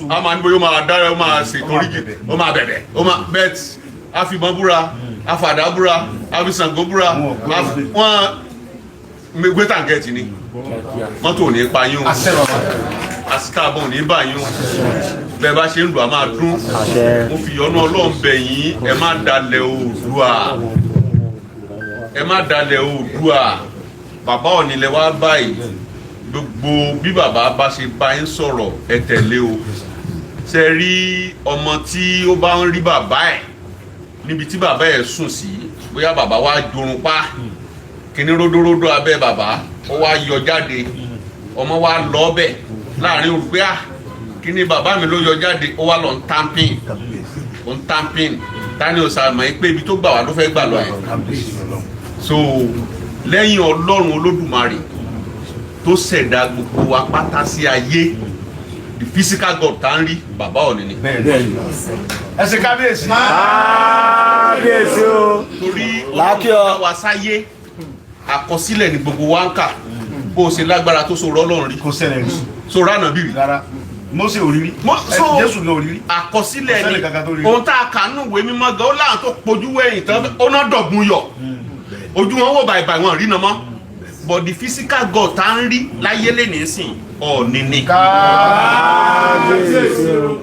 a máa ní bóyá ó máa dára ó máa ṣètòríjì ó máa bẹ̀bẹ̀ ó máa bẹ́ẹ̀tì àfìmọ́ búra àfàdá búra àfìsàngó búra wọ́n gbé tàǹkẹ́ẹ̀tì ni mọ́tò ò ní pa yín o àsìkàbọ̀ ò ní bà yín o bẹ́ẹ̀ bá ṣe ń lù á máa dún mo fi ọ̀nà Ọlọ́run bẹ̀ yín ẹ má dalẹ̀ Oòduà ẹ má dalẹ̀ Oòduà bàbá Ọọ̀ni lẹ wá báyìí gbogbo bí bàbá bá ṣe bá yín sọ̀rọ̀ ẹ tẹ̀lé o ṣe rí ọmọ tí ó bá ń rí bàbá ẹ̀ níbi tí bàbá ẹ̀ sùn sí bóyá bàbá wa jorun pa kíní ródóródó abẹ́ bàbá ó wá yọ jáde ọmọ wa lọ bẹ̀ láàrin olùgbé kíní bàbá mi ló yọ jáde ó wá lọ ń tampin tani ò sàmọ́ pé ibi tó gbà wá ló fẹ́ gbà lọ yẹn so lẹ́yìn Ọlọ́run Olódùmarè tó ṣẹ̀dá gbogbo wa pátá sí ayé the physical God tá ń rí bàbá Ọọ̀ni ni. ẹ ṣe kábíyèsí. kábíyèsí o. torí Ọlọ́run wa sáyé àkọsílẹ̀ ní gbogbo wa ń kà bó o ṣe lágbára tó so rọ́lọ́run rí. kò ṣẹlẹ̀ rí. so ránà bí rí. rárá Mósè ò rí rí. Jésù ló rí rí. àkọsílẹ̀ ni ohun tá a kà nù ìwé mímọ́ gan ó láwọn tó pojú wẹ̀yìn tán ó ná dọ̀gbun yọ ojú wọn wò bàìbàì wọn rí na mọ́ but the physical God tá ń rí láyé lẹ́nìí sìn Ọọ̀ni ni.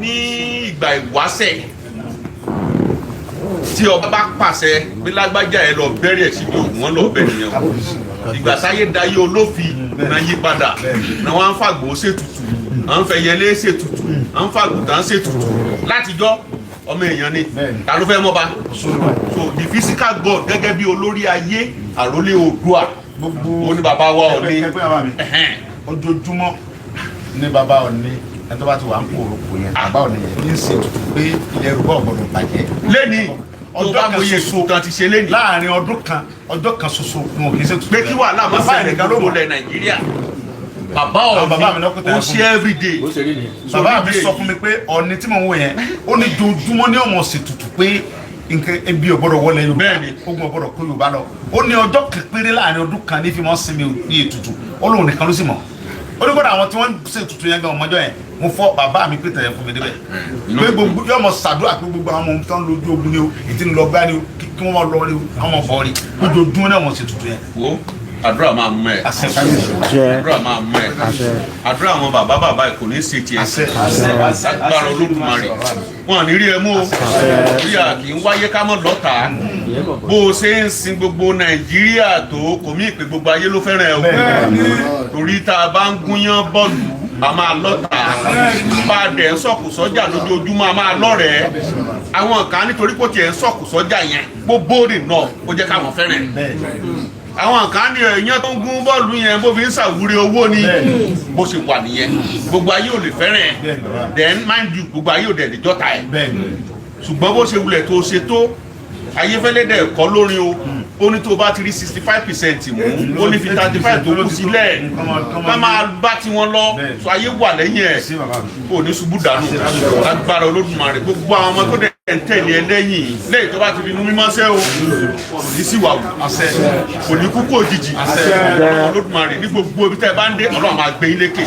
ní ìgbà ìwáṣẹ̀ tí ọba bá pàṣẹ pé lágbájá ẹ lọ bẹ̀rẹ̀ síbi òun wọn lọ bẹ̀rẹ̀ yẹn o ìgbà táyé dayé olófin náà yí padà náà wọn á ń fàgbò ṣètùtù à ń fẹyẹlé ṣètùtù à ń fàgùtà ṣètùtù látijọ́ ọmọ èèyàn ni ta ló fẹ́ mọ́ ba so the physical God gẹ́gẹ́ bí olórí ayé àrólé Oòduà ó ní bàbá wa Ọọ̀ni ojoojúmọ́ ní bàbá Ọọ̀ni ẹni tó bá ti wà ń kó orúkọ yẹn bàbá Ọọ̀ni yẹn ní ṣe tuntun pé ilẹ̀ Yorùbá ọ̀gbọ̀dọ̀ bàjẹ́. lẹ́ni tó bá mo yẹ so kan ti ṣe lẹ́ni. láàrin ọjọ́ kan ṣoṣo ni wọn kì í ṣe tuntun. pé kí wàhálà máa ṣẹlẹ̀ gbogbo lẹ̀ Nàìjíríà bàbá Ọọ̀ni ó ṣe everyday. bàbá mi sọ fún mi pé Ọọ̀ni tí mò ń wò yẹn ó ní ojoojúmọ́ ní ọmọ ṣètùtù pé nǹkan ebi ọgbọ́dọ̀ wọlé Yorùbá ogun ọgbọ́dọ̀ kó Yorùbá lọ ó ní ọjọ́ péré láàrin ọdún kan ní fi mọ́ sinmi ní ètùtù ó lóun nìkan ló sì mọ̀ ó ní kódà àwọn tí wọ́n ń ṣe ètùtù yẹn gan ọmọjọ́ yẹn mo fọ́ bàbá mi pé tẹ̀yẹ fún mi débẹ̀ pé gbogbo yóò mọ ṣàdúrà pé gbogbo àwọn ọmọ tó ń lójú ogun ni o ìdí ni lọ gbá ni o kí wọ́n máa lọ rí o àwọn ọmọ bọ̀ rí ojoojúmọ́ náà wọ́n ṣe ètùtù yẹn. àdúrà máa mú ẹ àdúrà máa mú ẹ àdúrà àwọn bàbá kò ní ṣe tiẹ̀ agbára Olódùmarè wọn ní rí ẹ mú o rí à kì í wáyé ká mọ lọ́tà bó o ṣe ń sin gbogbo Nàìjíríà tó kò mí ìpè gbogbo ayé ló fẹ́ràn ẹ o torí tá a bá ń gúnyán bọ́ọ̀lù a máa lọ́tà bá a dẹ̀ ń sọ̀kù sọ́jà lójoojúmọ́ a máa lọ́rẹ̀ẹ́ àwọn kan nítorí pé ó tiẹ̀ ń sọ̀kù sọ́jà yẹn gbogbo rè náà ó jẹ́ káwọn fẹ́ràn àwọn kan ní èèyàn tó ń gún bọ́ọ̀lù yẹn bó fi ń ṣàwúre owó ni bó ṣe wà nìyẹn gbogbo ayé ò lè fẹ́ràn ẹ̀ then mind you gbogbo ayé ò dẹ̀ lè jọ́ta ẹ̀ ṣùgbọ́n bó ṣe wulẹ̀ tó ṣe tó ayéfẹ́lẹ́ dẹ̀ kọ́ lórin o ó ní tó bá ti rí 65% mú ó ní fi 35 tó kù sílẹ̀ ká máa bá tiwọn lọ so ayé wà lẹ́yìn ẹ̀ kò ní ṣubú dànù lágbára Olódùmarè gbogbo àwọn ọmọ tó dẹ̀ ń tẹ̀lé ẹ lẹ́yìn lẹ́yìn tó bá ti fi inú mímọ́ sẹ́ o kò ní sí wàhù kò ní kú kó òjijì Olódùmarè ní gbogbo ibi tẹ́ ẹ bá ń dé Ọlọ́run máa gbé yín lékè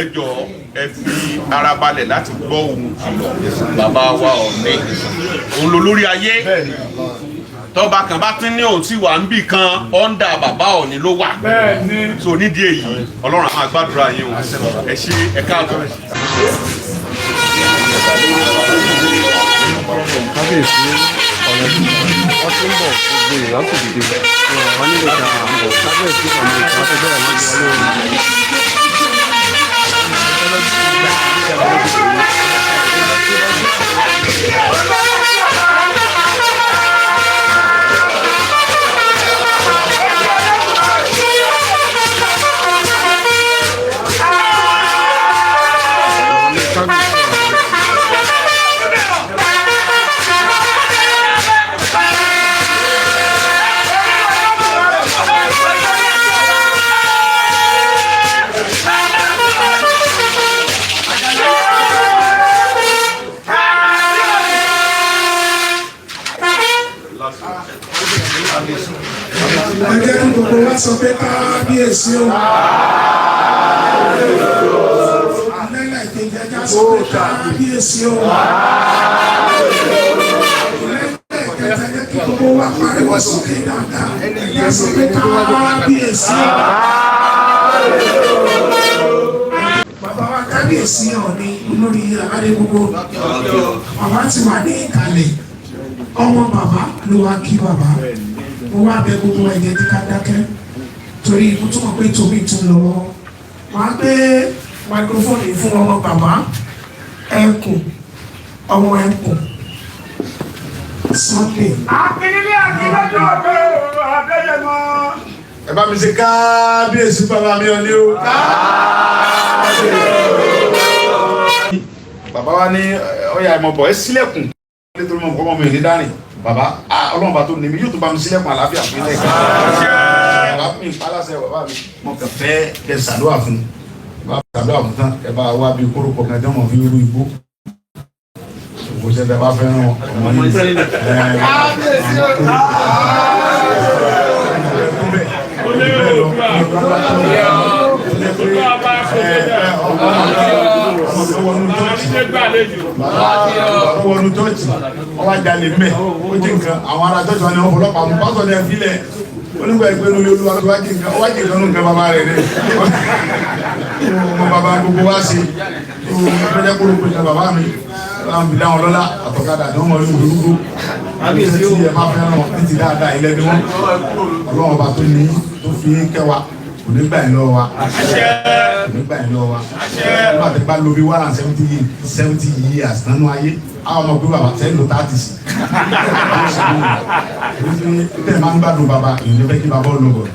ẹ jọ̀ọ́ ẹ fi ara balẹ̀ láti gbọ́ ohun kìlọ̀ bàbá wa Ọọ̀ni òun ló lórí ayé tọ́ba kan bá tún ní òun tí wà ń bì kan ọ́ndà bàbá Ọọ̀ni ló wà so nídìí èyí Ọlọ́run àwọn àgbàdúrà yín o ẹ ṣe ẹ káàbọ̀. kábíyèsí ọ̀rọ̀ tí wọ́n ti ń bọ̀ gbogbo ìwà kò dìde wọ́n nílò ká àbọ̀ kábíyèsí ọ̀nà ìwà tó bẹ̀rẹ̀ lọ́jọ́ lórí. Thank you. sọ pé kábíyèsí o. Lẹ́lẹ̀ kejì ẹja sọ pé kábíyèsí o. Lẹ́lẹ̀ kẹta yẹ kí gbogbo wa pariwo sókè dáadáa. Ẹja sọ pé kábíyèsí o. Bàbá wa kábíyèsí ọ̀ni olórí àbádé gbogbo. Bàbá ti wà ní ìkàlẹ̀. Ọmọ bàbá ló wá kí bàbá. Mo wá bẹ gbogbo ẹ̀jẹ̀ tí ká dákẹ́. Torí mo tún mọ̀ pé tòmí tún lọ́wọ́. Màá gbé máikrófóònù fún ọmọ bàbá ẹkùn ọmọ ẹkùn Sunday. Akínílé àkílọ́jọ́ ọ̀gbẹ́ Adéyẹmọ. Ẹ bá mi ṣe kábíyèsí bàbá mi ọ̀ní o. bàbá wa ní ọyà ìmọ̀bọ̀ ẹ sílẹ̀kùn nítorí mọ̀ kọ́ mọ̀ mi ò ní dárìn bàbá ọlọ́run bá tó ní mi yóò tó bá mi sílẹ̀kùn àlàáfíà fún ilé ìgbà bàbá mi pálásẹ̀ bàbá mi mọ̀ kàn fẹ́ kẹ sàdúrà fún bàbá sàdúrà fún tán ẹ bá wá bí kóró kọ̀ọ̀kan tí wọ́n fi rú igbó kò ṣe tẹ bá fẹ́ràn ọmọ yìí wọnú tọ́ọ̀tì ọwọ́ ajalè mẹ́ ó jí nǹkan àwọn ará tọ́ọ̀tì wọn ni wọ́n fọlọ́pàá mú pásọ̀ ní ẹ̀fílẹ̀ onígbà ìpé ní olúwa tó wá jí nǹkan ọwọ́ jí nǹkan nǹkan bàbá rẹ̀ rẹ̀ ọmọ bàbá gbogbo wá sí ọjọ́ kúrò pé bàbá mi láwọn bí dáwọn lọ́lá àtọ̀kadà ní ọmọ ìlú gbogbo àbíyèsí tí ẹ máa fẹ́ràn títí dáadáa ilẹ̀ ni wọ́n ọlọ́run ọba tó ní tó fi kẹwàá kò ní gbà yín lọ́wọ́ wa kò ní gbà yín lọ́wọ́ wa nígbà tí bá lo bí 170 years nánú ayé àwọn ọmọ pé bàbá tẹ́ lò 30 sí tẹ́ máa ń gbádùn bàbá èyí ló fẹ́ kí bàbá olóògùn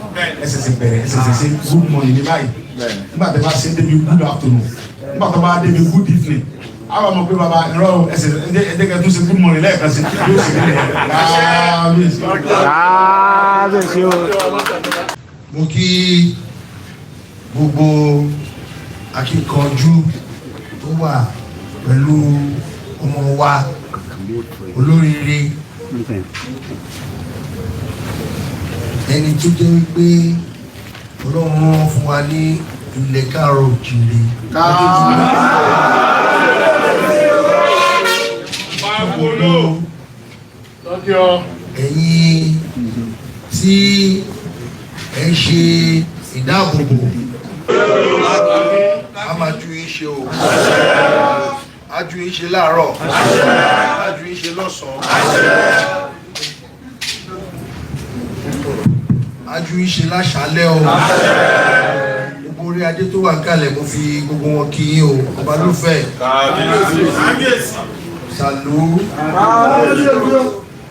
ẹsẹ̀sẹ̀ bẹ̀rẹ̀ ẹsẹ̀sẹ̀ good morning ní báyìí nígbà tí bá ṣe débi good afternoon nígbà tó bá débi good evening àwọn ọmọ pé bàbá ìrọ̀ ẹsẹ̀ ẹ̀ẹ́dẹ́gẹ́ tún ṣe good morning lẹ́ẹ̀kan sí yóò sì nílẹ̀ káàbíyèsí o. Mo kí gbogbo akíkanjú tó wà pẹ̀lú ọmọ wa olóríire ẹni tó jẹ́ wípé Ọlọ́run fún wa ní ilẹ̀ káàárọ̀ òjìrè ẹ̀yin tí ẹ ń ṣe ìdáàbòbò a máa ju iṣẹ́ o a ju iṣẹ́ láàárọ̀ a ju iṣẹ́ lọ́sàn-án a ju iṣẹ́ láṣálẹ́ o gbogbo orí adé tó wà kálẹ̀ mo fi gbogbo wọn kí yín o ọba ló fẹ́ sàlú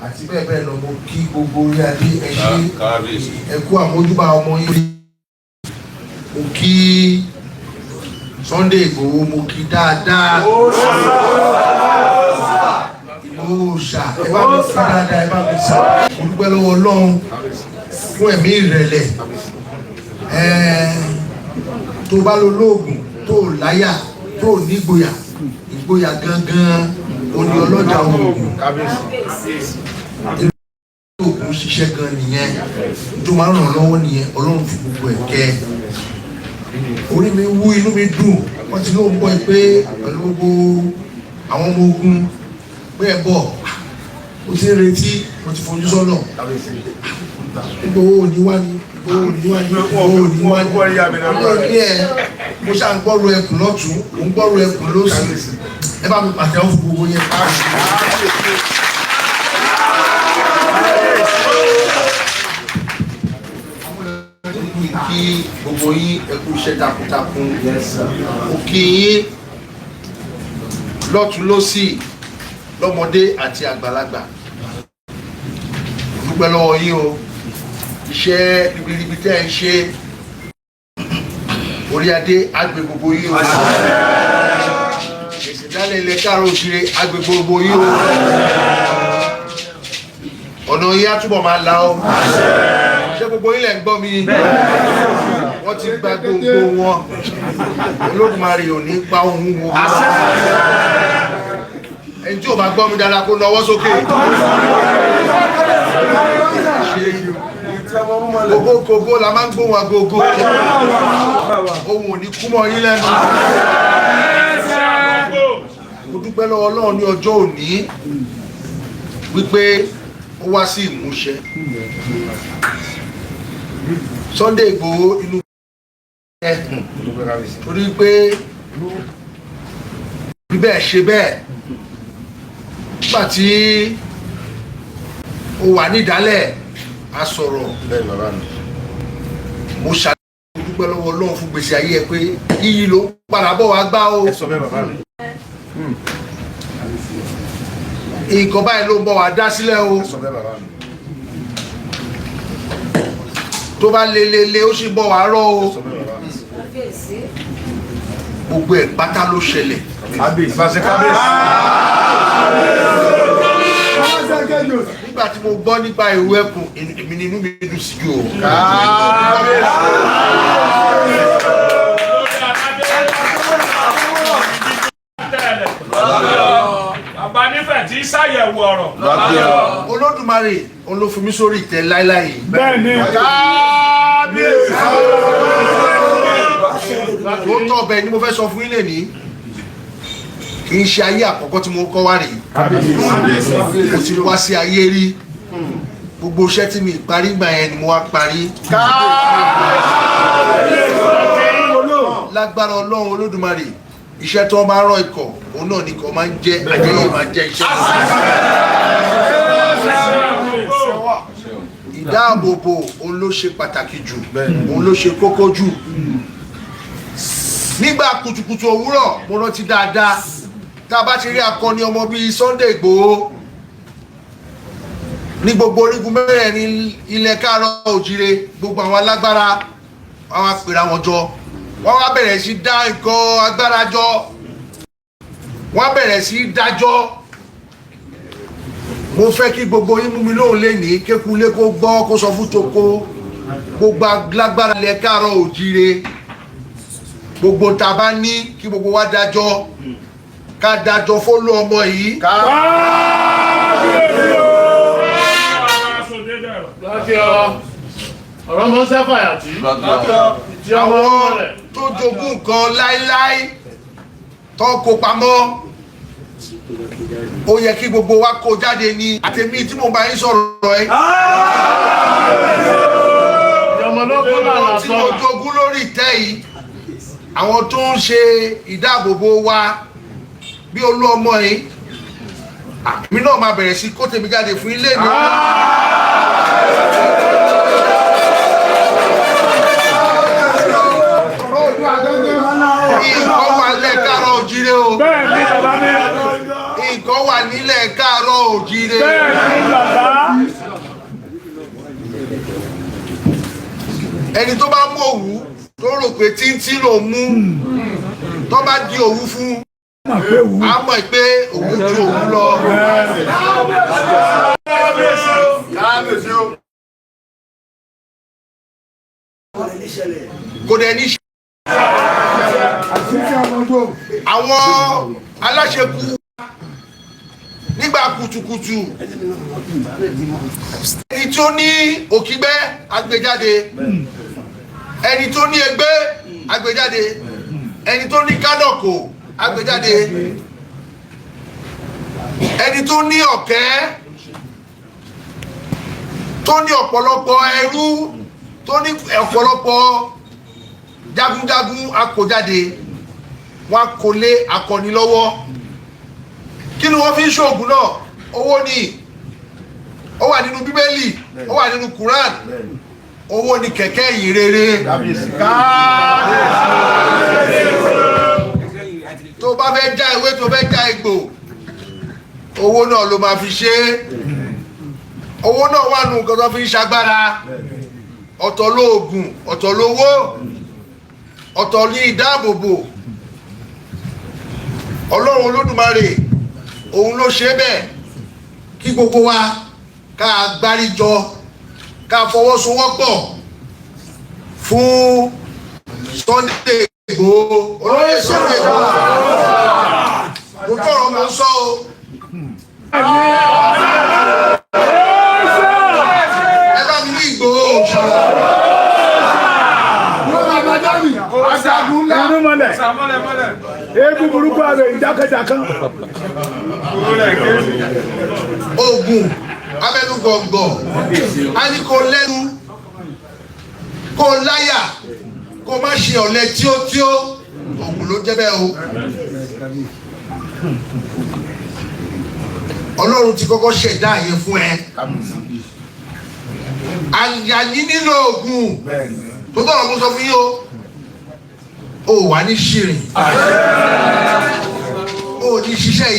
àti bẹ́ẹ̀ bẹ́ẹ̀ lọ mo kí gbogbo orí adé ẹ ṣe ẹ kú àmójúbà ọmọ yìí mo kí Sunday Igboho mo kí dáadáa Igboho ṣá ẹ bá mi kí dáadáa ẹ bá mi sá mo dúpẹ́ lọ́wọ́ Ọlọ́run fún ẹ̀mí ìrẹ̀lẹ̀ tó bá lo lóògùn tó láyà tó nígboyà ìgboyà gangan oní ọlọ́jà oògùn oògùn ṣiṣẹ́ gan nìyẹn tó máa ń ràn lọ́wọ́ nìyẹn Ọlọ́run fi gbogbo ẹ̀ kẹ́ orí mi wú inú mi dùn wọ́n ti lóun bọ́ ẹ pé pẹ̀lú gbogbo àwọn ọmọ ogun pé ẹ bọ̀ ó ti ń retí mo ti fojú sọ́nà Igboho òní wá ní Igboho òní wá ní ọlọ́run ní ẹ mo ṣáà ń gbọ́rọ̀ ẹkùn lọ́tún mo ń gbọ́rọ̀ ẹkùn lósì ẹ bá mi pàtẹ́wọ́ fún gbogbo yẹn kí gbogbo yín ẹ kú iṣẹ́ takuntakun ó kí yín lọ́tún lósì lọ́mọdé àti àgbàlagbà dúpẹ́ lọ́wọ́ yín o iṣẹ́ ribiribi tẹ́ ẹ ń ṣe orí adé àgbè gbogbo yín o èsì dálẹ̀ ilẹ̀ káàárọ̀ òjìrè àgbè gbogbo yín o ọ̀nà yín á túbọ̀ máa là ó ṣé gbogbo ilẹ̀ ń gbọ́ mi wọ́n ti gba gbogbo wọn Olódùmarè ò ní pa ohun wọn ẹni tí ò bá gbọ́ mi dára kó nawọ́ sókè gogo la máa ń gbóhùn agogo ohun ò ní kú mọ́ yín lẹ́nu. mo dúpẹ́ lọ́wọ́ Ọlọ́run ní ọjọ́ òní wípé ó wá sí ìmúṣẹ. Sunday Igboho inú ẹkùn torí pé bíbẹ̀ ṣe bẹ́ẹ̀ nígbà tí ó wà nídàálẹ̀ a sọ̀rọ̀ mo ṣàlàyé dúpẹ́ lọ́wọ́ Ọlọ́run fún gbèsè ayé ẹ pé iyì ló padà bọ̀ wá gbá o nǹkan báyìí ló ń bọ̀ wá dá sílẹ̀ o tó bá lelele ó sì bọ̀ wá rọ́ o gbogbo ẹ̀ pátá ló ṣẹlẹ̀. Nígbà tí mo gbọ́ nípa ìrú ẹkùn èmi ni inú mi dùn sí jù o. Bàbá nífẹ̀ẹ́ tí ṣàyẹ̀wò ọ̀rọ̀. Olódùmarè òun ló fi mí sórí ìtẹ́ láíláí. Bẹ́ẹ̀ni. Tó tọ́ ọbẹ̀ ni mo fẹ́ sọ fún yín lẹ́ni kì í ṣe ayé àkọ́kọ́ tí mo kọ́ wá rèé. Mo ti wá sí ayé rí gbogbo iṣẹ́ tí mi parí gbà yẹn ni mo wá parí. Lágbára Ọlọ́run Olódùmarè iṣẹ́ tó máa rán ikọ̀ òun náà ni ikọ̀ máa ń jẹ́ àjẹyẹ máa jẹ́ iṣẹ́. Ìdáàbòbò òun ló ṣe pàtàkì jù òun ló ṣe kókó jù. Nígbà kùtùkùtù òwúrọ̀ mo rántí dáadáa tá a bá ti rí akọni ọmọ bíi Sunday Igboho ní gbogbo orígun mẹ́rẹ̀ẹ̀rin ilẹ̀ káàárọ̀ òjìrè gbogbo àwọn alágbára wọn wá pèrè àwọn jọ wọ́n wá bẹ̀rẹ̀ sí dá nǹkan agbára jọ wọ́n bẹ̀rẹ̀ sí dájọ́ mo fẹ́ kí gbogbo yín mú mi lóhùn lẹ́ni kékulé kó gbọ́ kó sọ fún toko gbogbo alágbára ilẹ̀ káàárọ̀ òjìrè gbogbo tá a bá ní kí gbogbo wa dájọ́ ká dájọ́ fólú ọmọ yìí. Ọ̀rọ̀ mọ́ sẹ́fàyà tí. Àwọn tó jogún nǹkan láíláí tó kó pamọ́ ó yẹ kí gbogbo wa kó jáde ní àtẹ̀mí tí mo bá yín sọ̀rọ̀ ẹ́. Tí mo jogún lórí ìtẹ́ yìí àwọn tó ń ṣe ìdáàbòbò wa bí olú ọmọ yìí mi náà máa bẹ̀rẹ̀ sí kó tèmi jáde fún ilé mi. Nǹkan wà nílẹ̀ káàárọ̀ òjìrè o. Nǹkan wà nílẹ̀ káàárọ̀ òjìrè. Ẹni tó bá mú òwú tó rò pé títí ló mú tó bá di òwú fún a mọ̀ pé òwú ju òwú lọ. Kò dẹ̀ ní ṣe. Àwọn aláṣekú nígbà kùtùkùtù ẹni tó ní òkígbẹ́ agbèjáde ẹni tó ní ẹgbẹ́ agbèjáde ẹni tó ní kádọ̀kò agbèjáde ẹni tó ní ọ̀kẹ́ tó ní ọ̀pọ̀lọpọ̀ ẹrú tó ní ọ̀pọ̀lọpọ̀ jagunjagun akójáde wọn kò lé akọni lọ́wọ́ kí ni wọ́n fi ń ṣoògùn náà owó ni ó wà nínú bíbélì ó wà nínú Quran owó ni kẹ̀kẹ́ ìyìn rere tó bá fẹ́ já ewé tó fẹ́ já egbò owó náà ló máa fi ṣe owó náà wà nù nǹkan tó fi ń ṣagbára ọ̀tọ̀ lóògùn ọ̀tọ̀ lówó ọ̀tọ̀ ní ìdáàbòbò Ọlọ́run Olódùmarè òun ló ṣe bẹ́ẹ̀ kí gbogbo wa ká gbáríjọ ká fọwọ́sowọ́pọ̀ fún Sunday Igboho olóyè Sunday Igboho mo tọrọ mo sọ o. Ẹ bá mi ní Igboho mọ́lẹ̀ eégún burúkú àrò ìjákèjákan. ogun abẹnú gọ̀ǹgọ̀ a ní kó lẹ́nu kó láyà kó má ṣe ọ̀lẹ tíótíó ogun ló jẹ́ bẹ́ẹ̀ o. Ọlọ́run ti kọ́kọ́ ṣẹ̀dá yẹn fún ẹ. Àyàní nílò ogun tó tọ̀rọ̀ mo sọ fún yín o wà ní ṣìrìn o ní ṣiṣẹ́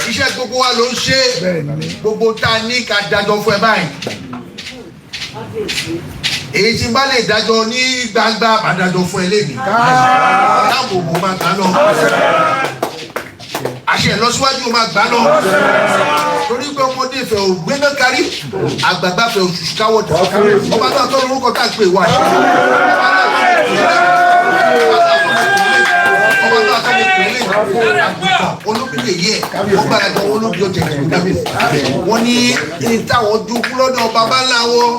iṣẹ́ gbogbo wa ló ń ṣe gbogbo tá a ní ká dájọ́ fún ẹ báyìí èyí tí n bá lè dájọ́ ní gbangba má dájọ́ fún ẹ lẹ́yìn dáàbò bò máa gbà lọ àṣẹ ìlọsíwájú máa gbà lọ torí pé ọmọdé ìfẹ́ ò gbéná kárí àgbàgbà fẹ́ òṣùṣù káwọ́dà ọba náà tó lórúkọ tá à ń pè wá ṣe ọba náà tó lè pè é àgùntàn olóbìnrin yìí ẹ̀ ó gbàdá gan olóbi ọjà ìgbàgbé wọ́n ní táwọn dúkú lọ́dọ̀ bàbá ńlá wọn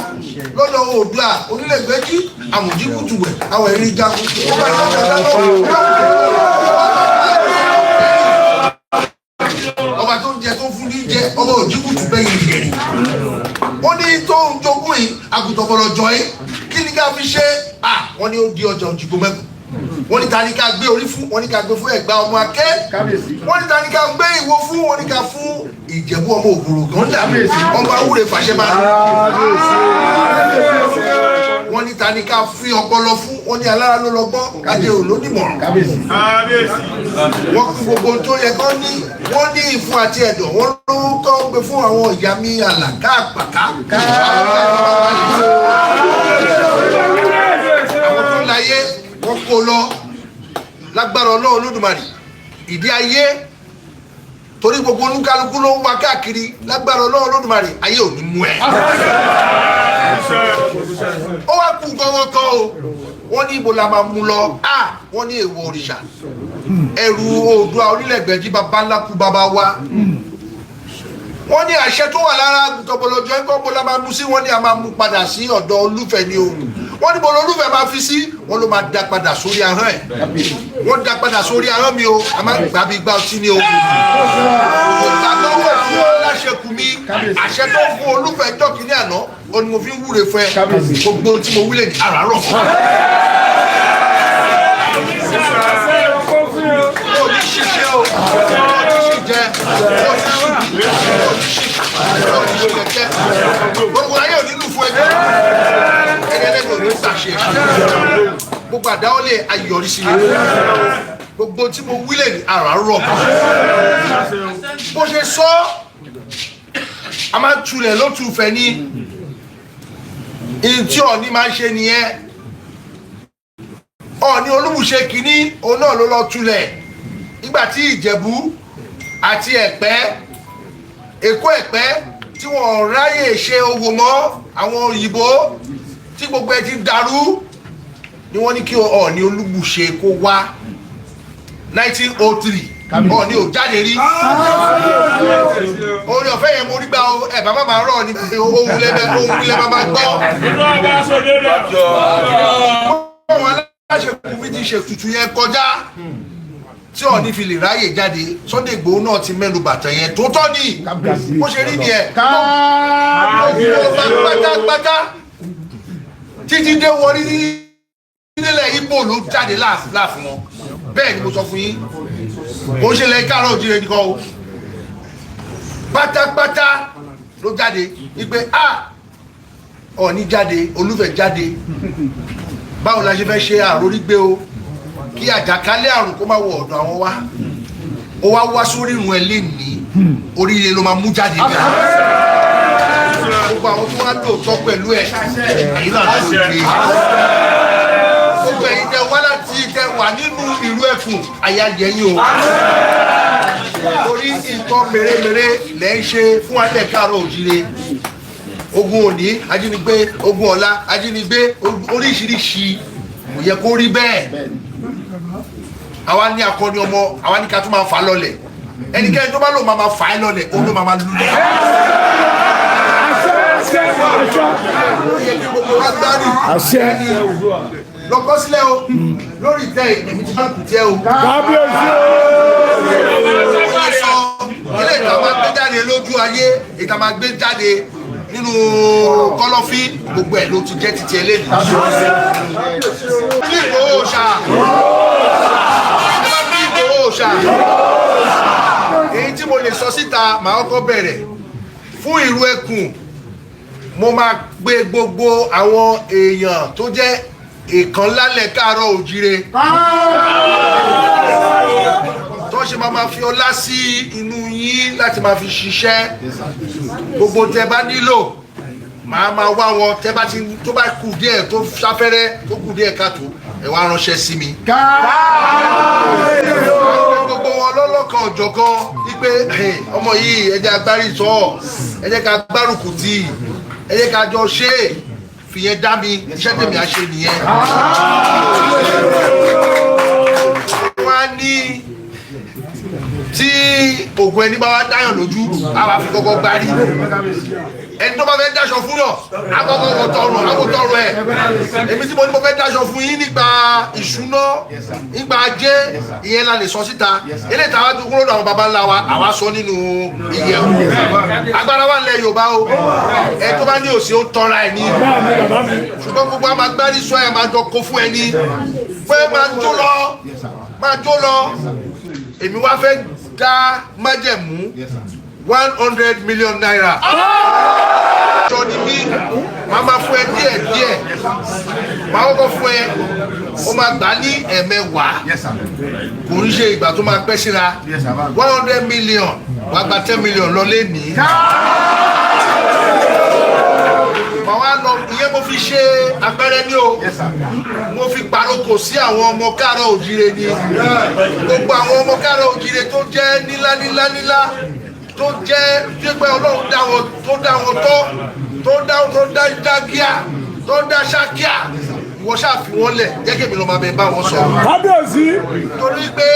lọ́dọ̀ Oòduà onílẹ̀gbẹ́jì àmùjíkùtùwẹ̀ àwọn ẹ̀rí jagun ọba náà tó ọba tó ń jẹ tó fún ní jẹ ọba òjìkùtù bẹ́yìn ìgbẹ̀rì ó ní tó ń jogún yìí àgùntàn bọ̀rọ̀ jọ yìí kí ni ká fi ṣe wọ́n ní ó di ọjà òjìgbò mẹ́kù wọ́n ní ta ni ká gbé orí fún wọ́n ní ká gbé fún ẹ̀gbá ọmọ akẹ́ wọ́n ní ta ni ká gbé ìwo fún wọ́n ní ká fún ìjẹ̀bú ọmọ ògùrò gọ́ńdà ọmọ awúre fàṣẹ máa wọ́n ní ta ni ká fi ọpọlọ fún wọ́n ní alára ló lọ́gbọ́n kájé olódìmọ̀ràn wọ́n kú gbogbo tó yẹ kán ní wọ́n ní ìfun àti ẹ̀dọ̀ wọ́n ló kọ́ gbé fún àwọn ìyá mi àlàká àpàká àwọn tó láyé wọ́n kó lọ lágbára Ọlọ́run Olódùmarè ìdí ayé torí gbogbo olúkálukú ló ń wá káàkiri lágbára Ọlọ́run Olódùmarè ayé ò ní mú ẹ. ó wá kú gbọ́wọ́ kan o wọ́n ní ibo la máa mú lọ wọ́n ní èèwọ̀ òrìṣà ẹrù Oòduà onílẹ̀gbẹ̀jì bàbá ńlá kú bàbá wa wọ́n ní àṣẹ tó wà lára tọpọlọjọ ẹgbẹ́ bó la máa mú sí wọ́n ní a máa mú padà sí ọ̀dọ̀ Olúfẹ̀ ni o wọ́n ní bọ́lá Olúfẹ̀ máa fi sí wọ́n ló máa da padà sórí ahọ́n ẹ̀ wọ́n da padà sórí ahọ́n mi o a máa gbà bí gbà ọtí ni o òkà lọ́wọ́ fún ọláṣẹ́kù mi àṣẹ tó fún Olúfẹ̀ jọ́ kínní àná ó ní mo fi ń wúre fún ẹ gbogbo tí mo wílẹ̀ ní àràárọ̀ fún gbogbo ayé òní lù fún ẹgbẹ́ ẹgbẹ́ òní sàṣẹ gbogbo àdáwọlé ayọ̀rí sí gbogbo tí mo wílẹ̀ ní àràárọ̀ bó ṣe sọ a máa tulẹ̀ ló tu fẹ́ ní ìtí Ọ̀ọ̀ni máa ń ṣe nìyẹn Ọ̀ọ̀ni Olúbùṣe kìíní òun náà ló lọ tulẹ̀ nígbà tí Ìjẹ̀bú àti Ẹ̀pẹ́ Èkó Ẹ̀pẹ́ tí wọ́n ráyè ṣe owó mọ́ àwọn òyìnbó tí gbogbo ẹ ti dàrú ni wọ́n ní kí Ọ̀ọ̀ni Olúbùṣe kó wá 1903 Ọ̀ọ̀ni ò jáde rí orí ọ̀fẹ́ yẹn mo rí gbà ẹ̀ bàbá máa rọ̀ ní ohun ilẹ̀ bàbá gbọ́ àwọn aláṣẹ kù fi ti ṣe tutù yẹn kọjá tí Ọ̀ọ̀ni fi lè ráyè jáde Sunday Igboho náà ti mẹ́nu bàtà yẹn tó tọ́ ni bó ṣe rí nìyẹn pátápátá títí dé wọlé nílẹ̀ Ìgbò ló jáde láàfin wọn bẹ́ẹ̀ ni mo sọ fún yín ó ṣe lẹ́yìn káàárọ̀ òjìrè nìkan o pátápátá ló jáde wípé Ọ̀ọ̀ni jáde Olúfẹ̀ jáde báwo la ṣe fẹ́ ṣe àròrí gbé o kí àjàkálẹ̀ àrùn kó má wọ ọ̀dọ̀ àwọn wá ó wá wá sórí ìrùn ẹ̀ lé ní oríire ló máa mú jáde bẹ́ẹ̀ gbogbo àwọn tó wá lóòótọ́ pẹ̀lú ẹ̀ èyí náà tó lè gbogbo ẹ̀yin tẹ wá láti tẹ wà nínú ìlú ẹ̀fùn ayáyẹyìn o torí nǹkan mèremère lẹ́ ń ṣe fún alẹ́ káàárọ̀ òjìrè ogun òní ajínigbé ogun ọ̀la ajínigbé oríṣiríṣi kò yẹ kó rí bẹ́ẹ̀ àwa ní akọni ọmọ àwa ní ká tún máa fà á lọlẹ̀ ẹnikẹ́ni tó bá lò máa fà á lọlẹ̀ òun ló máa lulẹ̀ yẹ kí gbogbo wa gbádùn. lọ́kọ́ sílẹ̀ o lórí ìtẹ́ èmi ti bá kù tiẹ̀ o. kábíyèsí ilé ìta máa gbé jáde lójú ayé ìta máa gbé jáde nínú kọ̀lọ̀fín gbogbo ẹ̀ ló ti jẹ́ titi ẹlẹ́nu. bí Ìgbòho ṣá ẹ bá bí Ìgbòho ṣá èyí tí mo lè sọ síta màá kọ́kọ́ bẹ̀rẹ̀ fún ìrù ẹkùn mo máa gbé gbogbo àwọn èèyàn tó jẹ́ ìkan lálẹ́ káàárọ̀ òjíire tó ṣe máa fi ọlá sí inú yín láti máa fi ṣiṣẹ́ gbogbo tẹ bá nílò màá máa wá wọn tẹ bá ti tó bá kù díẹ̀ tó sáfẹ́rẹ́ tó kù díẹ̀ káàtó ẹ wá ránṣẹ́ sí mi. gbogbo wọn lọ́lọ́kan ọ̀jọ̀kan wípé ọmọ yìí ẹ jẹ́ agbárí sọ ẹ jẹ́ ká gbárùkù tì ẹ jẹ́ ká jọ ṣe é fìyẹn dá mi iṣẹ́ tèmi á ṣe nìyẹn. wọ́n á ní tí ògùn ẹni bá wá dáyàn lójú àwa fi kọ́kọ́ gbárí ẹni tó bá fẹ́ dáṣọ fún yàn àkọ́kọ́ wọ tọrùn àwòtọrùn ẹ̀ èmi tí mo ní mo fẹ́ dáṣọ fún yín nígbà ìṣúná nígbà ajé ìyẹn la lè sọ síta eléyìí táwa tó kúrò àwọn baba ńlá wa àwa sọ nínú ìyẹ̀wò agbára wa ńlẹ̀ Yorùbá o ẹ tó bá ní òsì ó tọra ẹ̀ ní ṣùgbọ́n gbogbo àwọn agbárí sọ ẹ̀ máa jọ kó fún ẹ ní pé máa jó lọ èmi wá fẹ́ dá májẹ̀mú 100 million naira. Jọ ni mí, màá máa fún ẹ díẹ̀, màá kọ́kọ́ fún ẹ, ó máa gbà ní ẹ̀mẹwàá, kò ń ṣe ìgbà tó máa pẹ́ síra, 100 million, wàá gba 10 million lọ lénìí. Màá wá lọ, ìyẹn mo fi ṣe àpẹẹrẹ ní o, mo fi paroko sí àwọn ọmọ káàárọ̀ òjíire ni, gbogbo àwọn ọmọ káàárọ̀ òjíire tó jẹ́ nílá tó jẹ́ pípẹ́ Ọlọ́run dá wọn tó dá gíà tó dá ṣákíà ìwọ ṣáàfi wọn lẹ̀ jẹ́ kí èmi lọ máa bẹ bá wọn sọ̀rọ̀. kábíyèsí. torí pé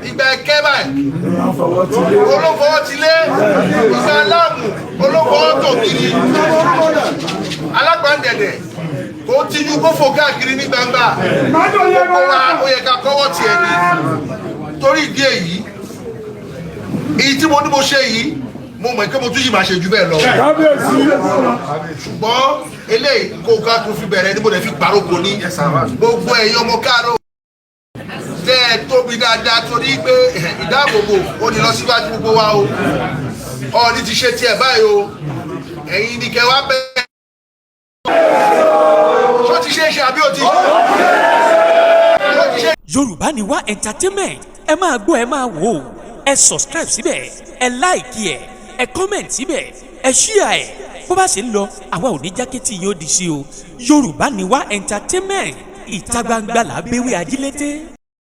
ìgbà ẹ̀kẹ́ báyìí olófọwọ́ ti lé ìgbà aláàmù olófọwọ́ tó kiri alágbàndẹ̀dẹ̀ kò tijú kó fò káàkiri ní gbangba ó yẹ ká kọ́wọ́ tiẹ̀ ní torí ìdí èyí tí mo ní mo ṣe yìí mo mọ̀ pé mo tún yìí máa ṣe jù bẹ́ẹ̀ lọ. ṣùgbọ́n eléyìí kó ká tó fi bẹ̀rẹ̀ ní mo lè fi pàrókò ní gbogbo ẹ̀yin ọmọ káàárọ̀ tẹ́ ẹ tóbi dáadáa torí pé ìdáàbòbò ó ní lọ síwájú gbogbo wa o Ọọ̀ni ti ṣe tiẹ̀ báyìí o ẹ̀yin ni kẹ́ wá bẹ́ẹ̀. ṣó ti ṣe é ṣe àbí ó ti. Yorùbá ni wá entertainment ẹ máa gbọ́ ẹ máa wò ó ẹ subscribe síbẹ̀ ẹ like ẹ ẹ comment síbẹ̀ ẹ share ẹ bó bá ṣe ń lọ àwa ò ní jákẹ́tì yóò di sí o Yorùbá ni wá entertainment ìta gbangba làbẹ́wẹ́ ajílété.